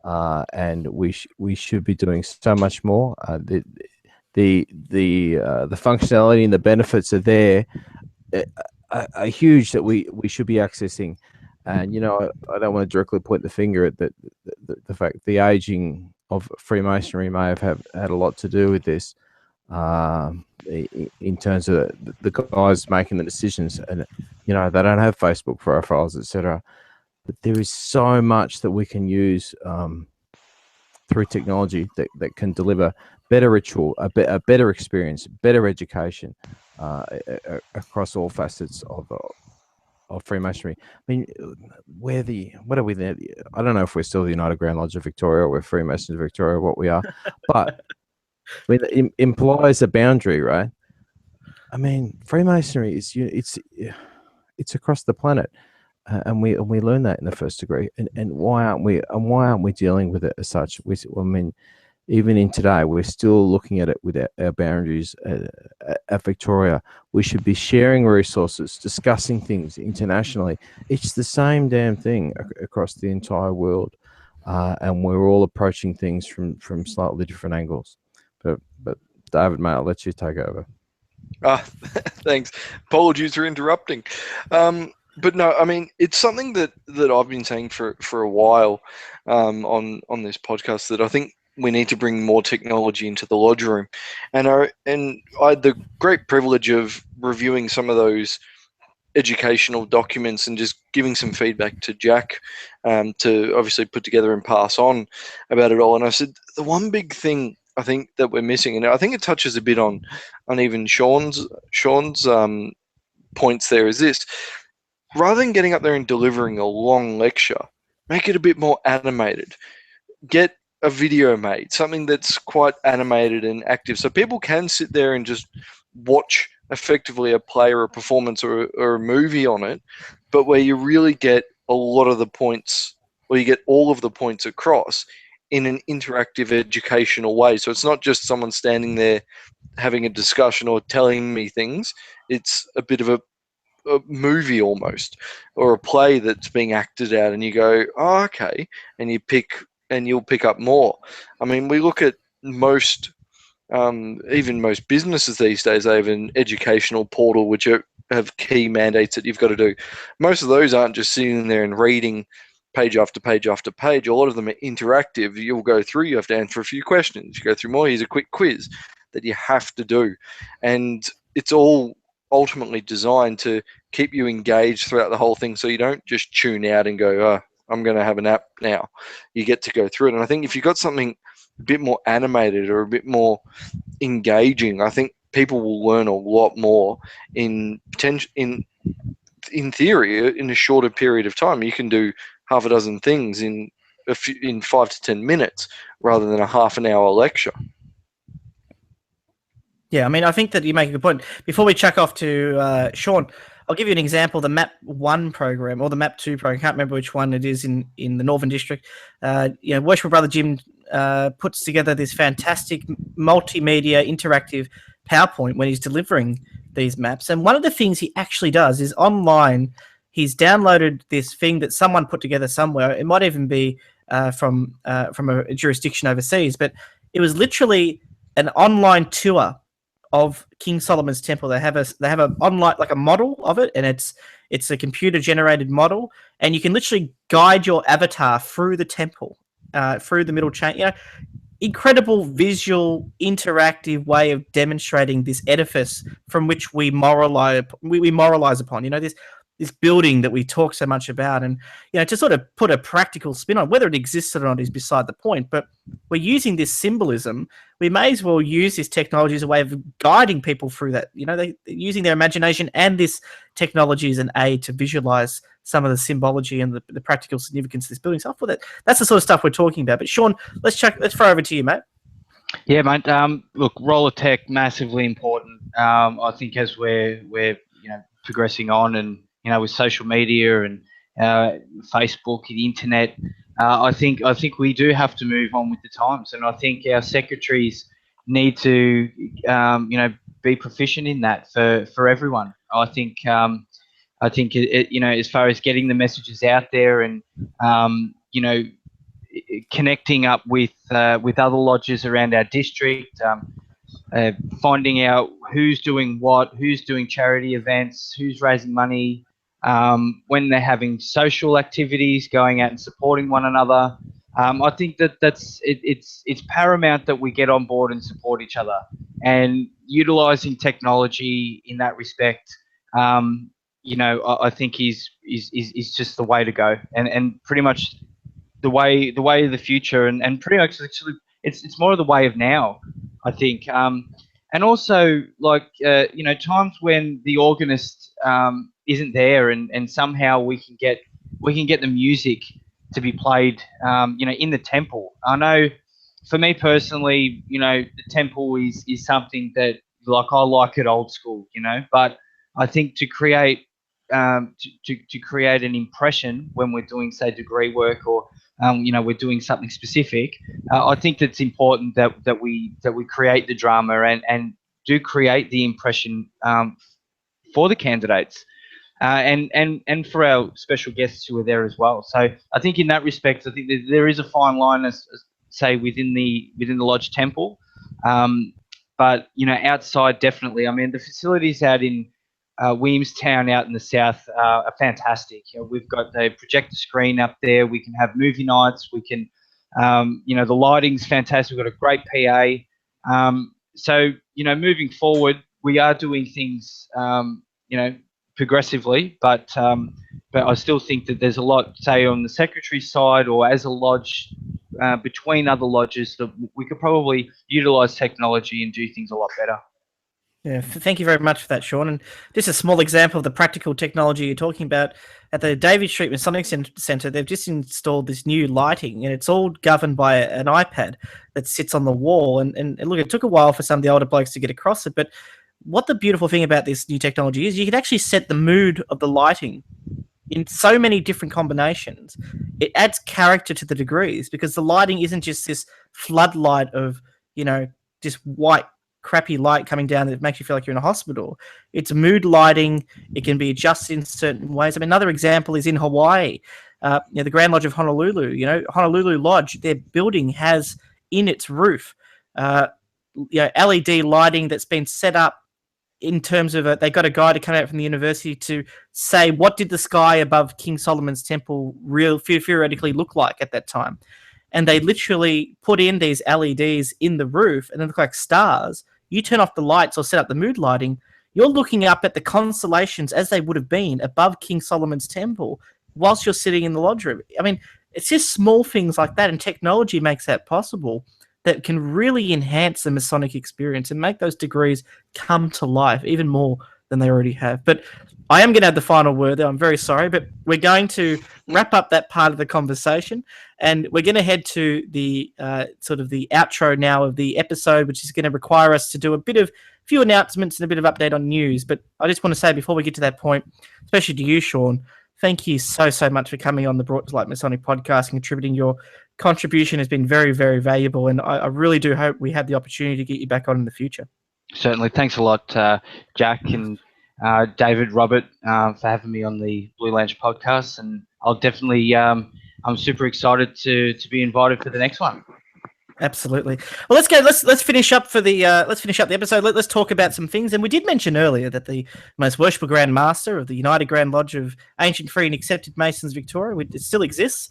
and we should be doing so much more. The functionality and the benefits are there, are huge that we should be accessing. And I don't want to directly point the finger at the fact the aging of Freemasonry may have had a lot to do with this. In terms of the guys making the decisions, and they don't have Facebook profiles, etc. But there is so much that we can use through technology that can deliver better ritual, a better experience, better education across all facets of Freemasonry. I mean, what are we there? I don't know if we're still the United Grand Lodge of Victoria or we're Freemasons of Victoria, what we are, but I mean, it implies a boundary, right? I mean, Freemasonry is it's across the planet, and we learn that in the first degree. And why aren't we dealing with it as such? I mean, even in today, we're still looking at it with our boundaries at Victoria. We should be sharing resources, discussing things internationally. It's the same damn thing across the entire world, and we're all approaching things from slightly different angles. But David, mate, I'll let you take over. Thanks. Apologies for interrupting. But no, I mean, it's something that I've been saying for a while on this podcast, that I think we need to bring more technology into the lodge room. And I had the great privilege of reviewing some of those educational documents and just giving some feedback to Jack to obviously put together and pass on about it all. And I said, the one big thing I think that we're missing, and I think it touches a bit on even Sean's points there, is this: rather than getting up there and delivering a long lecture, make it a bit more animated. Get a video made, something that's quite animated and active, so people can sit there and just watch effectively a play or a performance or a movie on it, but where you really get a lot of the points, or you get all of the points across in an interactive educational way. So it's not just someone standing there having a discussion or telling me things. It's a bit of a movie almost, or a play that's being acted out, and you go, oh, okay, and you'll pick up more. I mean, we look at most, even most businesses these days, they have an educational portal which have key mandates that you've got to do. Most of those aren't just sitting there and reading page after page after page. A lot of them are interactive. You'll go through, you have to answer a few questions. You go through more, here's a quick quiz that you have to do. And it's all ultimately designed to keep you engaged throughout the whole thing, so you don't just tune out and go, oh, I'm going to have a nap now. You get to go through it. And I think if you've got something a bit more animated or a bit more engaging, I think people will learn a lot more in theory in a shorter period of time. You can do half a dozen things in 5 to 10 minutes rather than a half an hour lecture. Yeah, I mean, I think that you make a good point. Before we chuck off to Sean, I'll give you an example. The Map 1 program, or the Map 2 program, I can't remember which one it is in the Northern District. Worshipful Brother Jim puts together this fantastic multimedia interactive PowerPoint when he's delivering these maps. And one of the things he actually does is online, he's downloaded this thing that someone put together somewhere. It might even be from a jurisdiction overseas, but it was literally an online tour of King Solomon's Temple. They have a online, like a model of it, and it's a computer generated model, and you can literally guide your avatar through the temple, through the middle chain. Incredible visual, interactive way of demonstrating this edifice from which we moralize upon. This building that we talk so much about, and to sort of put a practical spin on whether it exists or not is beside the point. But we're using this symbolism. We may as well use this technology as a way of guiding people through that. They're using their imagination and this technology as an aid to visualize some of the symbology and the practical significance of this building. So I thought that's the sort of stuff we're talking about. But Sean, let's throw over to you, mate. Yeah, mate. Look, roller tech, massively important. I think as we're progressing on, and with social media and Facebook, the internet, I think we do have to move on with the times. And I think our secretaries need to be proficient in that for everyone. I think as far as getting the messages out there and connecting up with other lodges around our district, finding out who's doing what, who's doing charity events, who's raising money, when they're having social activities, going out and supporting one another. I think it's paramount that we get on board and support each other, and utilizing technology in that respect. I think is just the way to go, and pretty much the way of the future, and pretty much actually it's more of the way of now, I think. And also, times when the organist isn't there, and somehow we can get the music to be played, in the temple. I know, for me personally, the temple is something that, I like it old school, but I think to create to create an impression when we're doing, say, degree work, or we're doing something specific, I think it's important that we create the drama and do create the impression for the candidates, and for our special guests who are there as well. So I think in that respect, I think there is a fine line, as say, within the lodge temple, but outside, definitely. I mean, the facilities out in Williamstown out in the south are fantastic. We've got the projector screen up there. We can have movie nights. We can, the lighting's fantastic. We've got a great PA. So, moving forward, we are doing things, progressively, but I still think that there's a lot, say, on the secretary side, or as a lodge, between other lodges, that we could probably utilize technology and do things a lot better. Yeah, thank you very much for that, Sean. And just a small example of the practical technology you're talking about. At the David Street Masonic Centre, they've just installed this new lighting, and it's all governed by an iPad that sits on the wall. And look, it took a while for some of the older blokes to get across it, but what the beautiful thing about this new technology is, you can actually set the mood of the lighting in so many different combinations. It adds character to the degrees, because the lighting isn't just this floodlight of, just white, crappy light coming down that makes you feel like you're in a hospital. It's mood lighting. It can be adjusted in certain ways. I mean, another example is in Hawaii, the Grand Lodge of Honolulu. Honolulu Lodge, their building has in its roof, LED lighting that's been set up in terms of they got a guy to come out from the university to say, what did the sky above King Solomon's Temple theoretically look like at that time? And they literally put in these LEDs in the roof, and they look like stars. You turn off the lights or set up the mood lighting, you're looking up at the constellations as they would have been above King Solomon's Temple whilst you're sitting in the lodge room. I mean, it's just small things like that, and technology makes that possible, that can really enhance the Masonic experience and make those degrees come to life even more than they already have. But I am going to have the final word there. I'm very sorry, but we're going to wrap up that part of the conversation, and we're going to head to the sort of the outro now of the episode, which is going to require us to do a few announcements and a bit of update on news. But I just want to say, before we get to that point, especially to you, Sean, thank you so much for coming on the Brought to Light Masonic podcast and contributing. Your contribution has been very, very valuable, and I really do hope we have the opportunity to get you back on in the future. Certainly. Thanks a lot, Jack and David, Robert, for having me on the Blue Lounge podcast, and I'll definitely, I'm super excited to be invited for the next one. Absolutely. Well, let's go. Let's finish up for the episode. Let's talk about some things. And we did mention earlier that the most worshipful Grand Master of the United Grand Lodge of Ancient, Free and Accepted Masons Victoria, it still exists.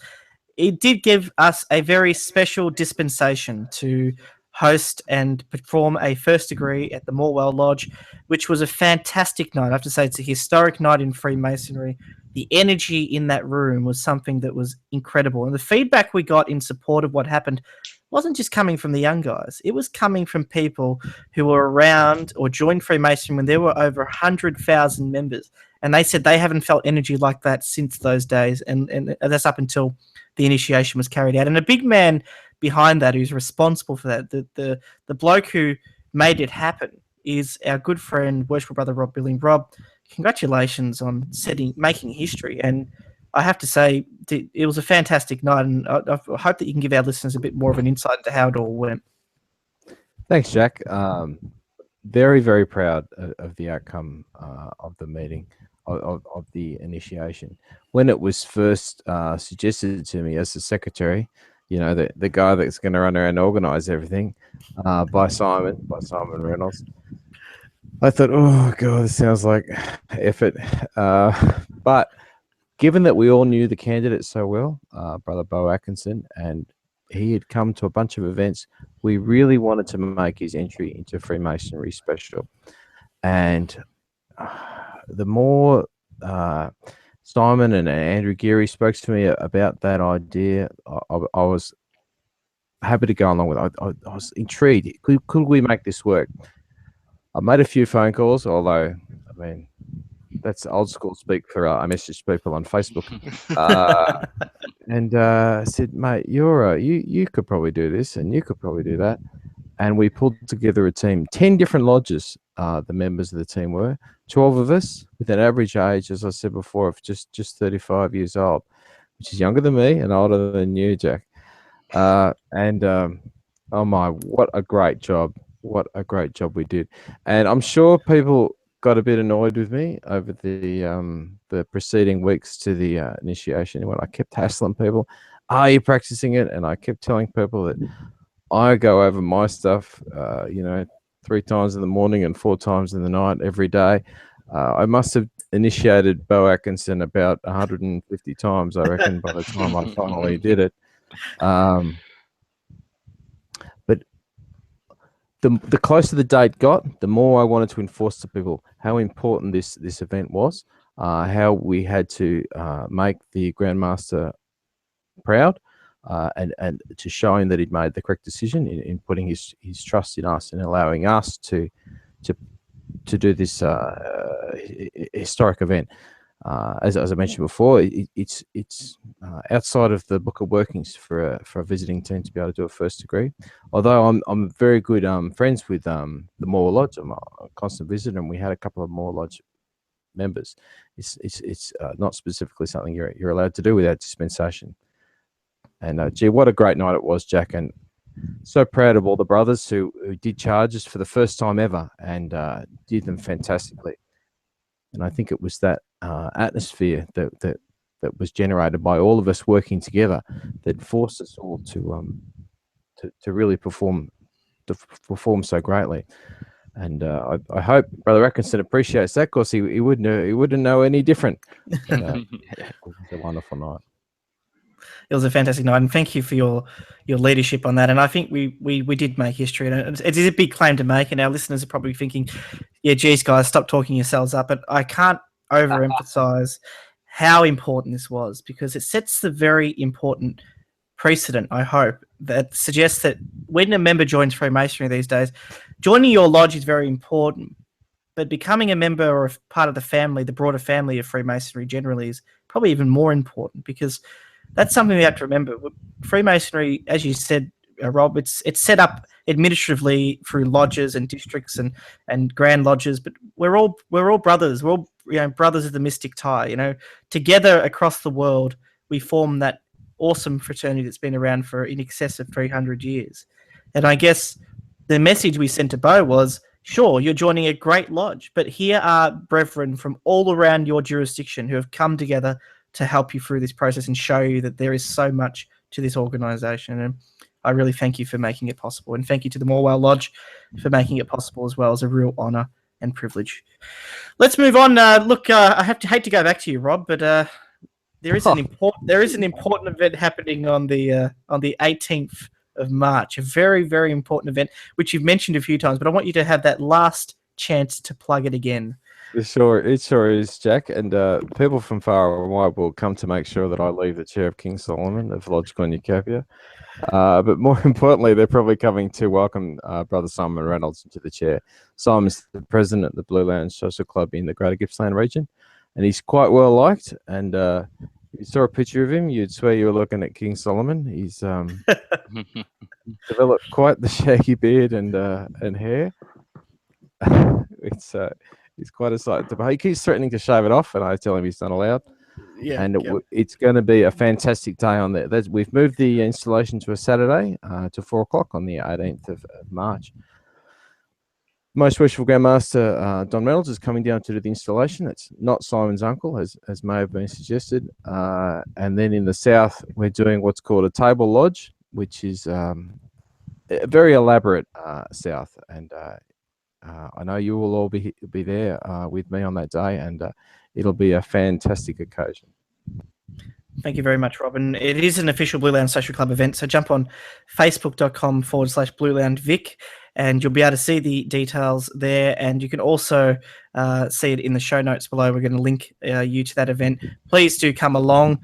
It did give us a very special dispensation to host and perform a first degree at the Morwell Lodge, which was a fantastic night. I have to say, it's a historic night in Freemasonry. The energy in that room was something that was incredible. And the feedback we got in support of what happened wasn't just coming from the young guys. It was coming from people who were around or joined Freemasonry when there were over 100,000 members. And they said they haven't felt energy like that since those days. And that's up until the initiation was carried out. And a big man behind that who's responsible for that, the bloke who made it happen, is our good friend, worshipful brother Rob Billing. Rob, congratulations on making history. And I have to say, it was a fantastic night, and I hope that you can give our listeners a bit more of an insight into how it all went. Thanks, Jack. Very, very proud of the outcome of the meeting, of the initiation. When it was first suggested to me as the secretary, the guy that's going to run around and organize everything, by Simon Reynolds, I thought, oh God, this sounds like effort. But given that we all knew the candidate so well, Brother Bo Atkinson, and he had come to a bunch of events, we really wanted to make his entry into Freemasonry special. And the more Simon and Andrew Geary spoke to me about that idea, I was happy to go along with it. I was intrigued. Could we make this work? I made a few phone calls, although, I mean, that's old school speak for I message people on Facebook, and I said, mate, you could probably do this, and you could probably do that, and we pulled together a team. 10 different lodges. The members of the team were 12 of us, with an average age, as I said before, of just 35 years old, which is younger than me and older than you, Jack. Oh my, what a great job! What a great job we did, and I'm sure people got a bit annoyed with me over the preceding weeks to the initiation when I kept hassling people, are you practicing it? And I kept telling people that I go over my stuff, 3 times in the morning and 4 times in the night every day. I must have initiated Bo Atkinson about 150 times, I reckon, by the time I finally did it. But the closer the date got, the more I wanted to enforce to people how important this event was, how we had to make the Grand Master proud, and to show him that he'd made the correct decision in putting his trust in us and allowing us to do this historic event. As I mentioned before, it's outside of the book of workings for a visiting team to be able to do a first degree. Although I'm very good friends with the Moore Lodge, I'm a constant visitor, and we had a couple of Moore Lodge members. It's not specifically something you're allowed to do without dispensation. And gee, what a great night it was, Jack, and so proud of all the brothers who did charges for the first time ever and did them fantastically. And I think it was that atmosphere that was generated by all of us working together that forced us all to really perform so greatly. And I hope Brother Atkinson appreciates that, because he wouldn't know any different. It was a wonderful night. It was a fantastic night, and thank you for your leadership on that. And I think we did make history, and it is a big claim to make. And our listeners are probably thinking, "Yeah, geez, guys, stop talking yourselves up." But I can't overemphasize how important this was, because it sets the very important precedent, I hope, that suggests that when a member joins Freemasonry these days, joining your lodge is very important, but becoming a member or part of the family, the broader family of Freemasonry generally, is probably even more important, because that's something we have to remember. Freemasonry, as you said, Rob, it's set up administratively through lodges and districts and grand lodges, but we're all brothers. We're all brothers of the mystic tie. Together across the world, we form that awesome fraternity that's been around for in excess of 300 years. And I guess the message we sent to Bo was, sure, you're joining a great lodge, but here are brethren from all around your jurisdiction who have come together to help you through this process and show you that there is so much to this organization. And I really thank you for making it possible. And thank you to the Morwell Lodge for making it possible as well. As a real honor and privilege. Let's move on. Look, I hate to go back to you, Rob, but there is an important event happening on the 18th of March, a very, very important event, which you've mentioned a few times, but I want you to have that last chance to plug it again. It sure is, Jack. And people from far and wide will come to make sure that I leave the chair of King Solomon of Lodge Cornucopia. But more importantly, they're probably coming to welcome Brother Simon Reynolds into the chair. Simon's the president of the Blue Lounge Social Club in the Greater Gippsland region, and he's quite well liked. And if you saw a picture of him, you'd swear you were looking at King Solomon. He's developed quite the shaggy beard and hair. It's quite a sight to behold. He keeps threatening to shave it off, and I tell him he's not allowed. Yeah, and it's going to be a fantastic day on there. We've moved the installation to a Saturday to 4 o'clock on the 18th of March. Most Worshipful Grandmaster Don Reynolds is coming down to do the installation. That's not Simon's uncle, as may have been suggested. And then in the south, we're doing what's called a table lodge, which is a very elaborate south. And I know you will all be there with me on that day, and it'll be a fantastic occasion. Thank you very much, Robin. It is an official Blue Lounge Social Club event, so jump on facebook.com/Blue Lounge Vic, and you'll be able to see the details there. And you can also see it in the show notes below. We're going to link you to that event. Please do come along.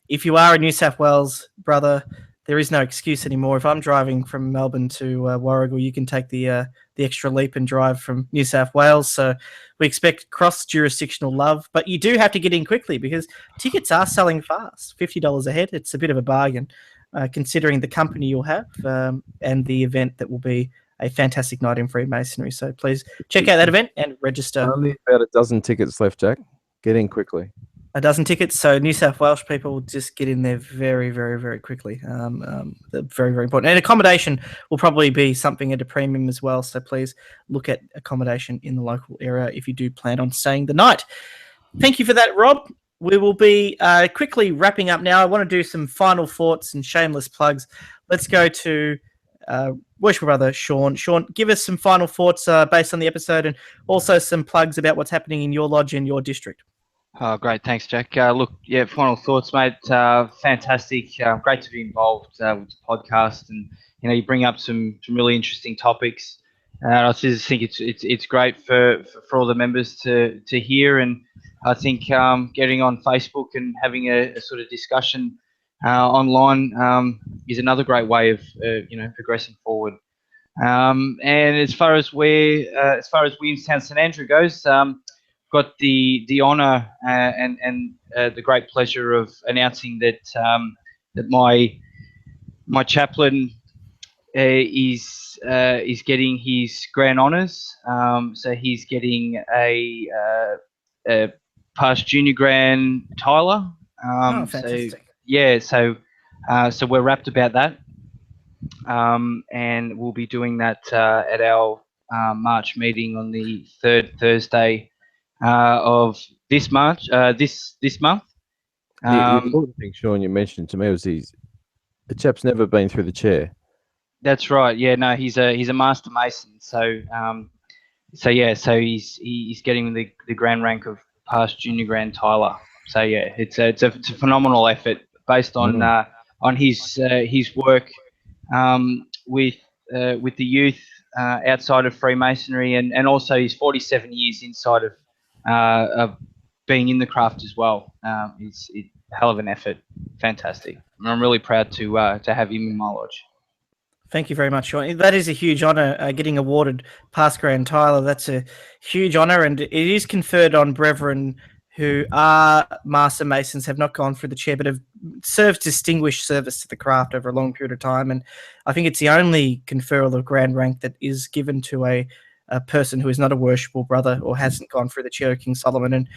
If you are a New South Wales brother, there is no excuse anymore. If I'm driving from Melbourne to Warragul, you can take the extra leap and drive from New South Wales. So we expect cross-jurisdictional love, but you do have to get in quickly because tickets are selling fast, $50 a head. It's a bit of a bargain considering the company you'll have and the event that will be a fantastic night in Freemasonry. So please check out that event and register. Only about a dozen tickets left, Jack. Get in quickly. A dozen tickets, so New South Wales people just get in there very, very, very quickly. They're very, very important. And accommodation will probably be something at a premium as well, so please look at accommodation in the local area if you do plan on staying the night. Thank you for that, Rob. We will be quickly wrapping up now. I want to do some final thoughts and shameless plugs. Let's go to Worshipful Brother Sean. Sean, give us some final thoughts based on the episode and also some plugs about what's happening in your lodge in your district. Oh, great. Thanks, Jack. Final thoughts, mate. Fantastic. Great to be involved with the podcast, and you bring up some really interesting topics. I just think it's great for all the members to hear, and I think getting on Facebook and having a sort of discussion online is another great way of progressing forward. And as far as Williamstown St Andrew goes. Got the honour and the great pleasure of announcing that that my chaplain is getting his grand honours. So he's getting a past junior grand Tyler. Fantastic. So we're wrapped about that, and we'll be doing that at our March meeting on the third Thursday of this March, this month. The important thing, Sean, you mentioned to me was the chap's never been through the chair. That's right. Yeah, no, he's a master mason. So he's getting the grand rank of past junior grand Tyler. So yeah, it's a phenomenal effort based on his work with the youth outside of Freemasonry, and also his 47 years inside of being in the craft as well. It's a hell of an effort. Fantastic. And I'm really proud to have him in my lodge. Thank you very much, Sean. That is a huge honour, getting awarded past Grand Tyler. That's a huge honour, and it is conferred on brethren who are Master Masons, have not gone through the chair, but have served distinguished service to the craft over a long period of time. And I think it's the only conferral of grand rank that is given to a person who is not a worshipful brother or hasn't gone through the chair of King Solomon. And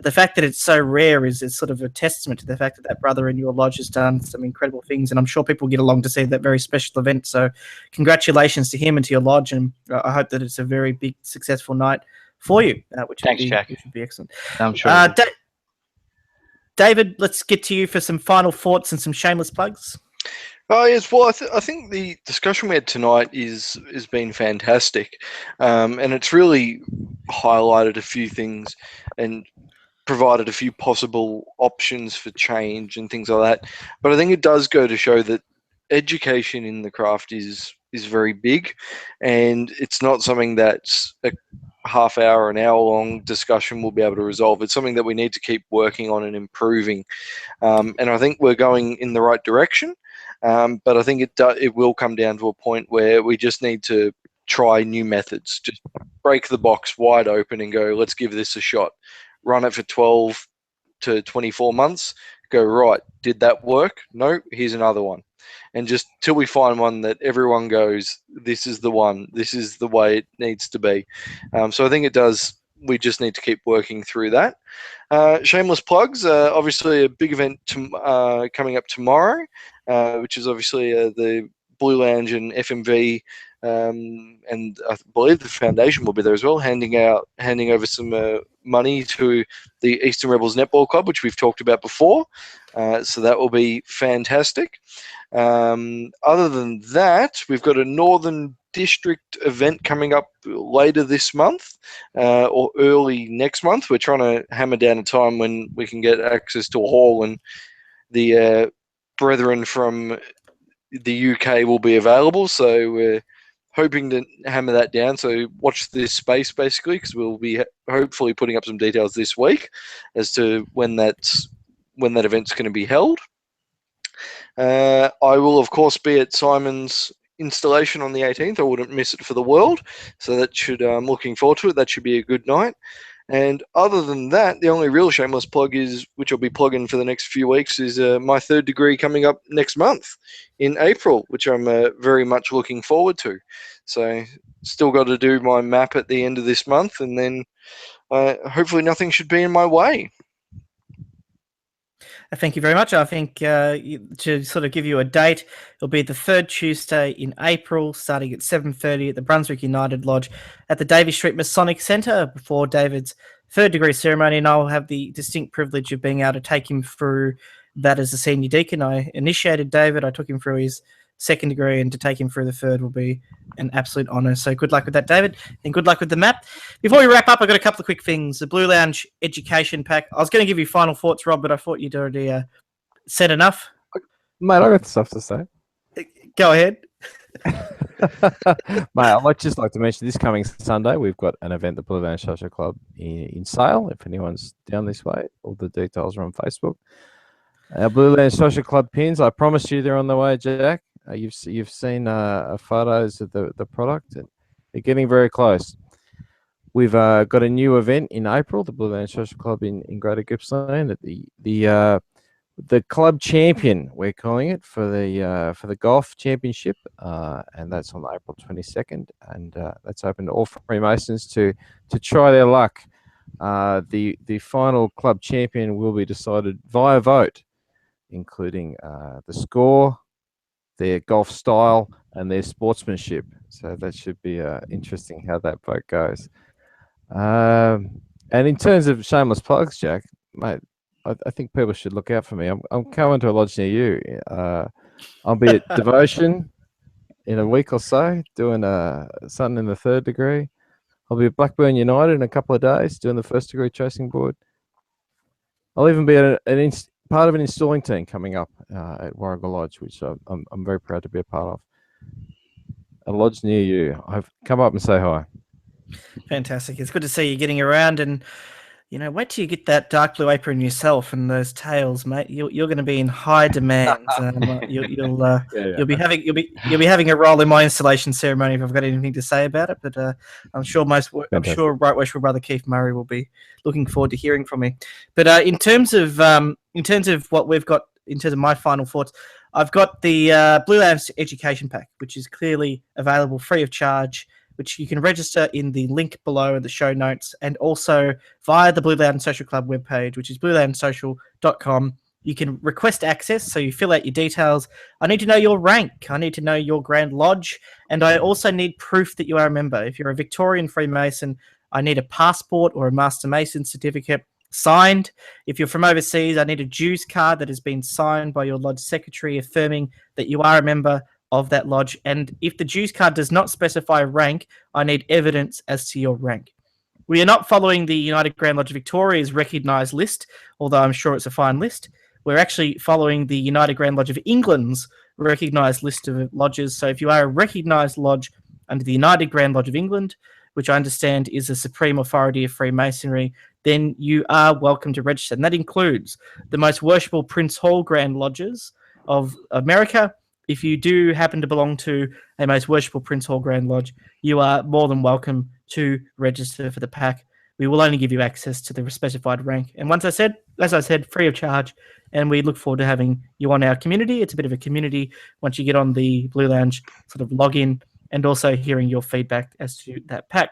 the fact that it's so rare is sort of a testament to the fact that brother in your lodge has done some incredible things, and I'm sure people get along to see that very special event. So congratulations to him and to your lodge, and I hope that it's a very big, successful night for you, which Thanks, would Jack. Which would be excellent. I'm sure. David, let's get to you for some final thoughts and some shameless plugs. Oh yes, well, I think the discussion we had tonight has been fantastic, and it's really highlighted a few things and provided a few possible options for change and things like that. But I think it does go to show that education in the craft is very big, and it's not something that's a half hour, an hour long discussion will be able to resolve. It's something that we need to keep working on and improving, and I think we're going in the right direction. But I think it will come down to a point where we just need to try new methods, just break the box wide open and go, let's give this a shot. Run it for 12 to 24 months, go, right, did that work? No, here's another one. And just till we find one that everyone goes, this is the one, this is the way it needs to be. So I think it does. We just need to keep working through that. Shameless plugs, obviously a big event coming up tomorrow, which is obviously the Blue Lounge and FMV, and I believe the foundation will be there as well, handing over some money to the Eastern Rebels Netball Club, which we've talked about before. So that will be fantastic. Other than that, we've got a Northern District event coming up later this month or early next month. We're trying to hammer down a time when we can get access to a hall, and the brethren from the UK will be available. So we're hoping to hammer that down. So watch this space, basically, because we'll be hopefully putting up some details this week as to when that event's going to be held. I will, of course, be at Simon's installation on the 18th. I wouldn't miss it for the world. So that should, I'm looking forward to it. That should be a good night. And other than that, the only real shameless plug is, which I'll be plugging for the next few weeks, is my 3rd degree coming up next month in April, which I'm very much looking forward to. So still got to do my map at the end of this month, and then hopefully nothing should be in my way. Thank you very much. I think to sort of give you a date, it'll be the 3rd Tuesday in April, starting at 7:30 at the Brunswick United Lodge at the Davey Street Masonic Centre before David's 3rd degree ceremony, and I'll have the distinct privilege of being able to take him through that as a senior deacon. I initiated David, I took him through his 2nd degree, and to take him through the 3rd will be an absolute honour. So good luck with that, David, and good luck with the map. Before we wrap up, I've got a couple of quick things. The Blue Lounge education pack. I was going to give you final thoughts, Rob, but I thought you'd already said enough. Mate, I got stuff to say. Go ahead. Mate, I'd just like to mention this coming Sunday, we've got an event at the Blue Lounge Social Club in Sale. If anyone's down this way, all the details are on Facebook. Our Blue Lounge Social Club pins, I promise you they're on the way, Jack. You've seen photos of the product, and they're getting very close. We've got a new event in April, the Blue Lounge Social Club in Greater Gippsland, at the club champion, we're calling it, for the golf championship, and that's on April 22nd, and that's open to all Freemasons to try their luck. The final club champion will be decided via vote, including the score, their golf style, and their sportsmanship. So that should be interesting how that vote goes. And in terms of shameless plugs, Jack, mate, I think people should look out for me. I'm coming to a lodge near you. I'll be at Devotion in a week or so, doing something in the 3rd degree. I'll be at Blackburn United in a couple of days, doing the 1st degree tracing board. I'll even be at part of an installing team coming up at Warrigal Lodge, which I'm very proud to be a part of. A lodge near you. I've come up and say hi. Fantastic. It's good to see you getting around, and wait till you get that dark blue apron yourself and those tails, mate. You're going to be in high demand. You'll be having a role in my installation ceremony if I've got anything to say about it. But I'm sure Right Worshipful Brother Keith Murray will be looking forward to hearing from me. But in terms of what we've got, in terms of my final thoughts, I've got the Blue Lounge Education Pack, which is clearly available free of charge, which you can register in the link below in the show notes, and also via the Blue Lounge Social Club webpage, which is blueloungesocial.com. You can request access, so you fill out your details. I need to know your rank. I need to know your Grand Lodge, and I also need proof that you are a member. If you're a Victorian Freemason, I need a passport or a Master Mason certificate signed. If you're from overseas, I need a dues card that has been signed by your lodge secretary affirming that you are a member of that lodge. And if the dues card does not specify rank, I need evidence as to your rank. We are not following the United Grand Lodge Victoria's recognised list, although I'm sure it's a fine list. We're actually following the United Grand Lodge of England's recognised list of lodges. So if you are a recognised lodge under the United Grand Lodge of England, which I understand is the supreme authority of Freemasonry, then you are welcome to register. And that includes the most worshipful Prince Hall Grand Lodges of America. If you do happen to belong to a most worshipful Prince Hall Grand Lodge, you are more than welcome to register for the pack. We will only give you access to the specified rank. And as I said, free of charge. And we look forward to having you on our community. It's a bit of a community once you get on the Blue Lounge sort of login, and also hearing your feedback as to that pack.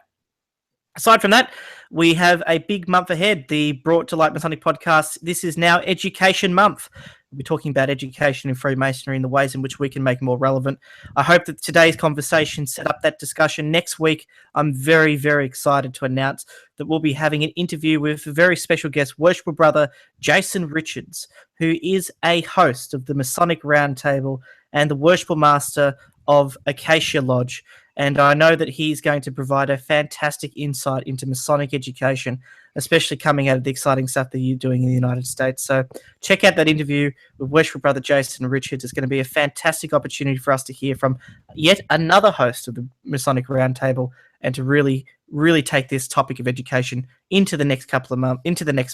Aside from that, we have a big month ahead. The Brought to Light Masonic Podcast, this is now Education Month. We'll be talking about education in Freemasonry and the ways in which we can make it more relevant. I hope that today's conversation set up that discussion. Next week, I'm very, very excited to announce that we'll be having an interview with a very special guest, Worshipful Brother Jason Richards, who is a host of the Masonic Roundtable and the Worshipful Master of Acacia Lodge. And I know that he's going to provide a fantastic insight into Masonic education, especially coming out of the exciting stuff that you're doing in the United States. So check out that interview with Worshipful Brother Jason Richards. It's going to be a fantastic opportunity for us to hear from yet another host of the Masonic Roundtable and to really, really take this topic of education into the next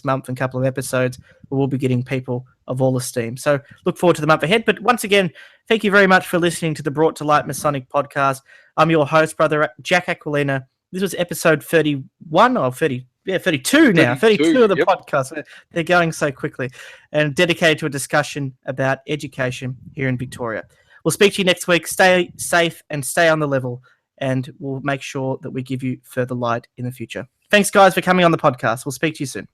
month and couple of episodes where we'll be getting people of all esteem. So look forward to the month ahead. But once again, thank you very much for listening to the Brought to Light Masonic Podcast. I'm your host, Brother Jack Aquilina. This was episode 31 or 30. Yeah, 32 now. 32 of the podcast. They're going so quickly. And dedicated to a discussion about education here in Victoria. We'll speak to you next week. Stay safe and stay on the level. And we'll make sure that we give you further light in the future. Thanks, guys, for coming on the podcast. We'll speak to you soon.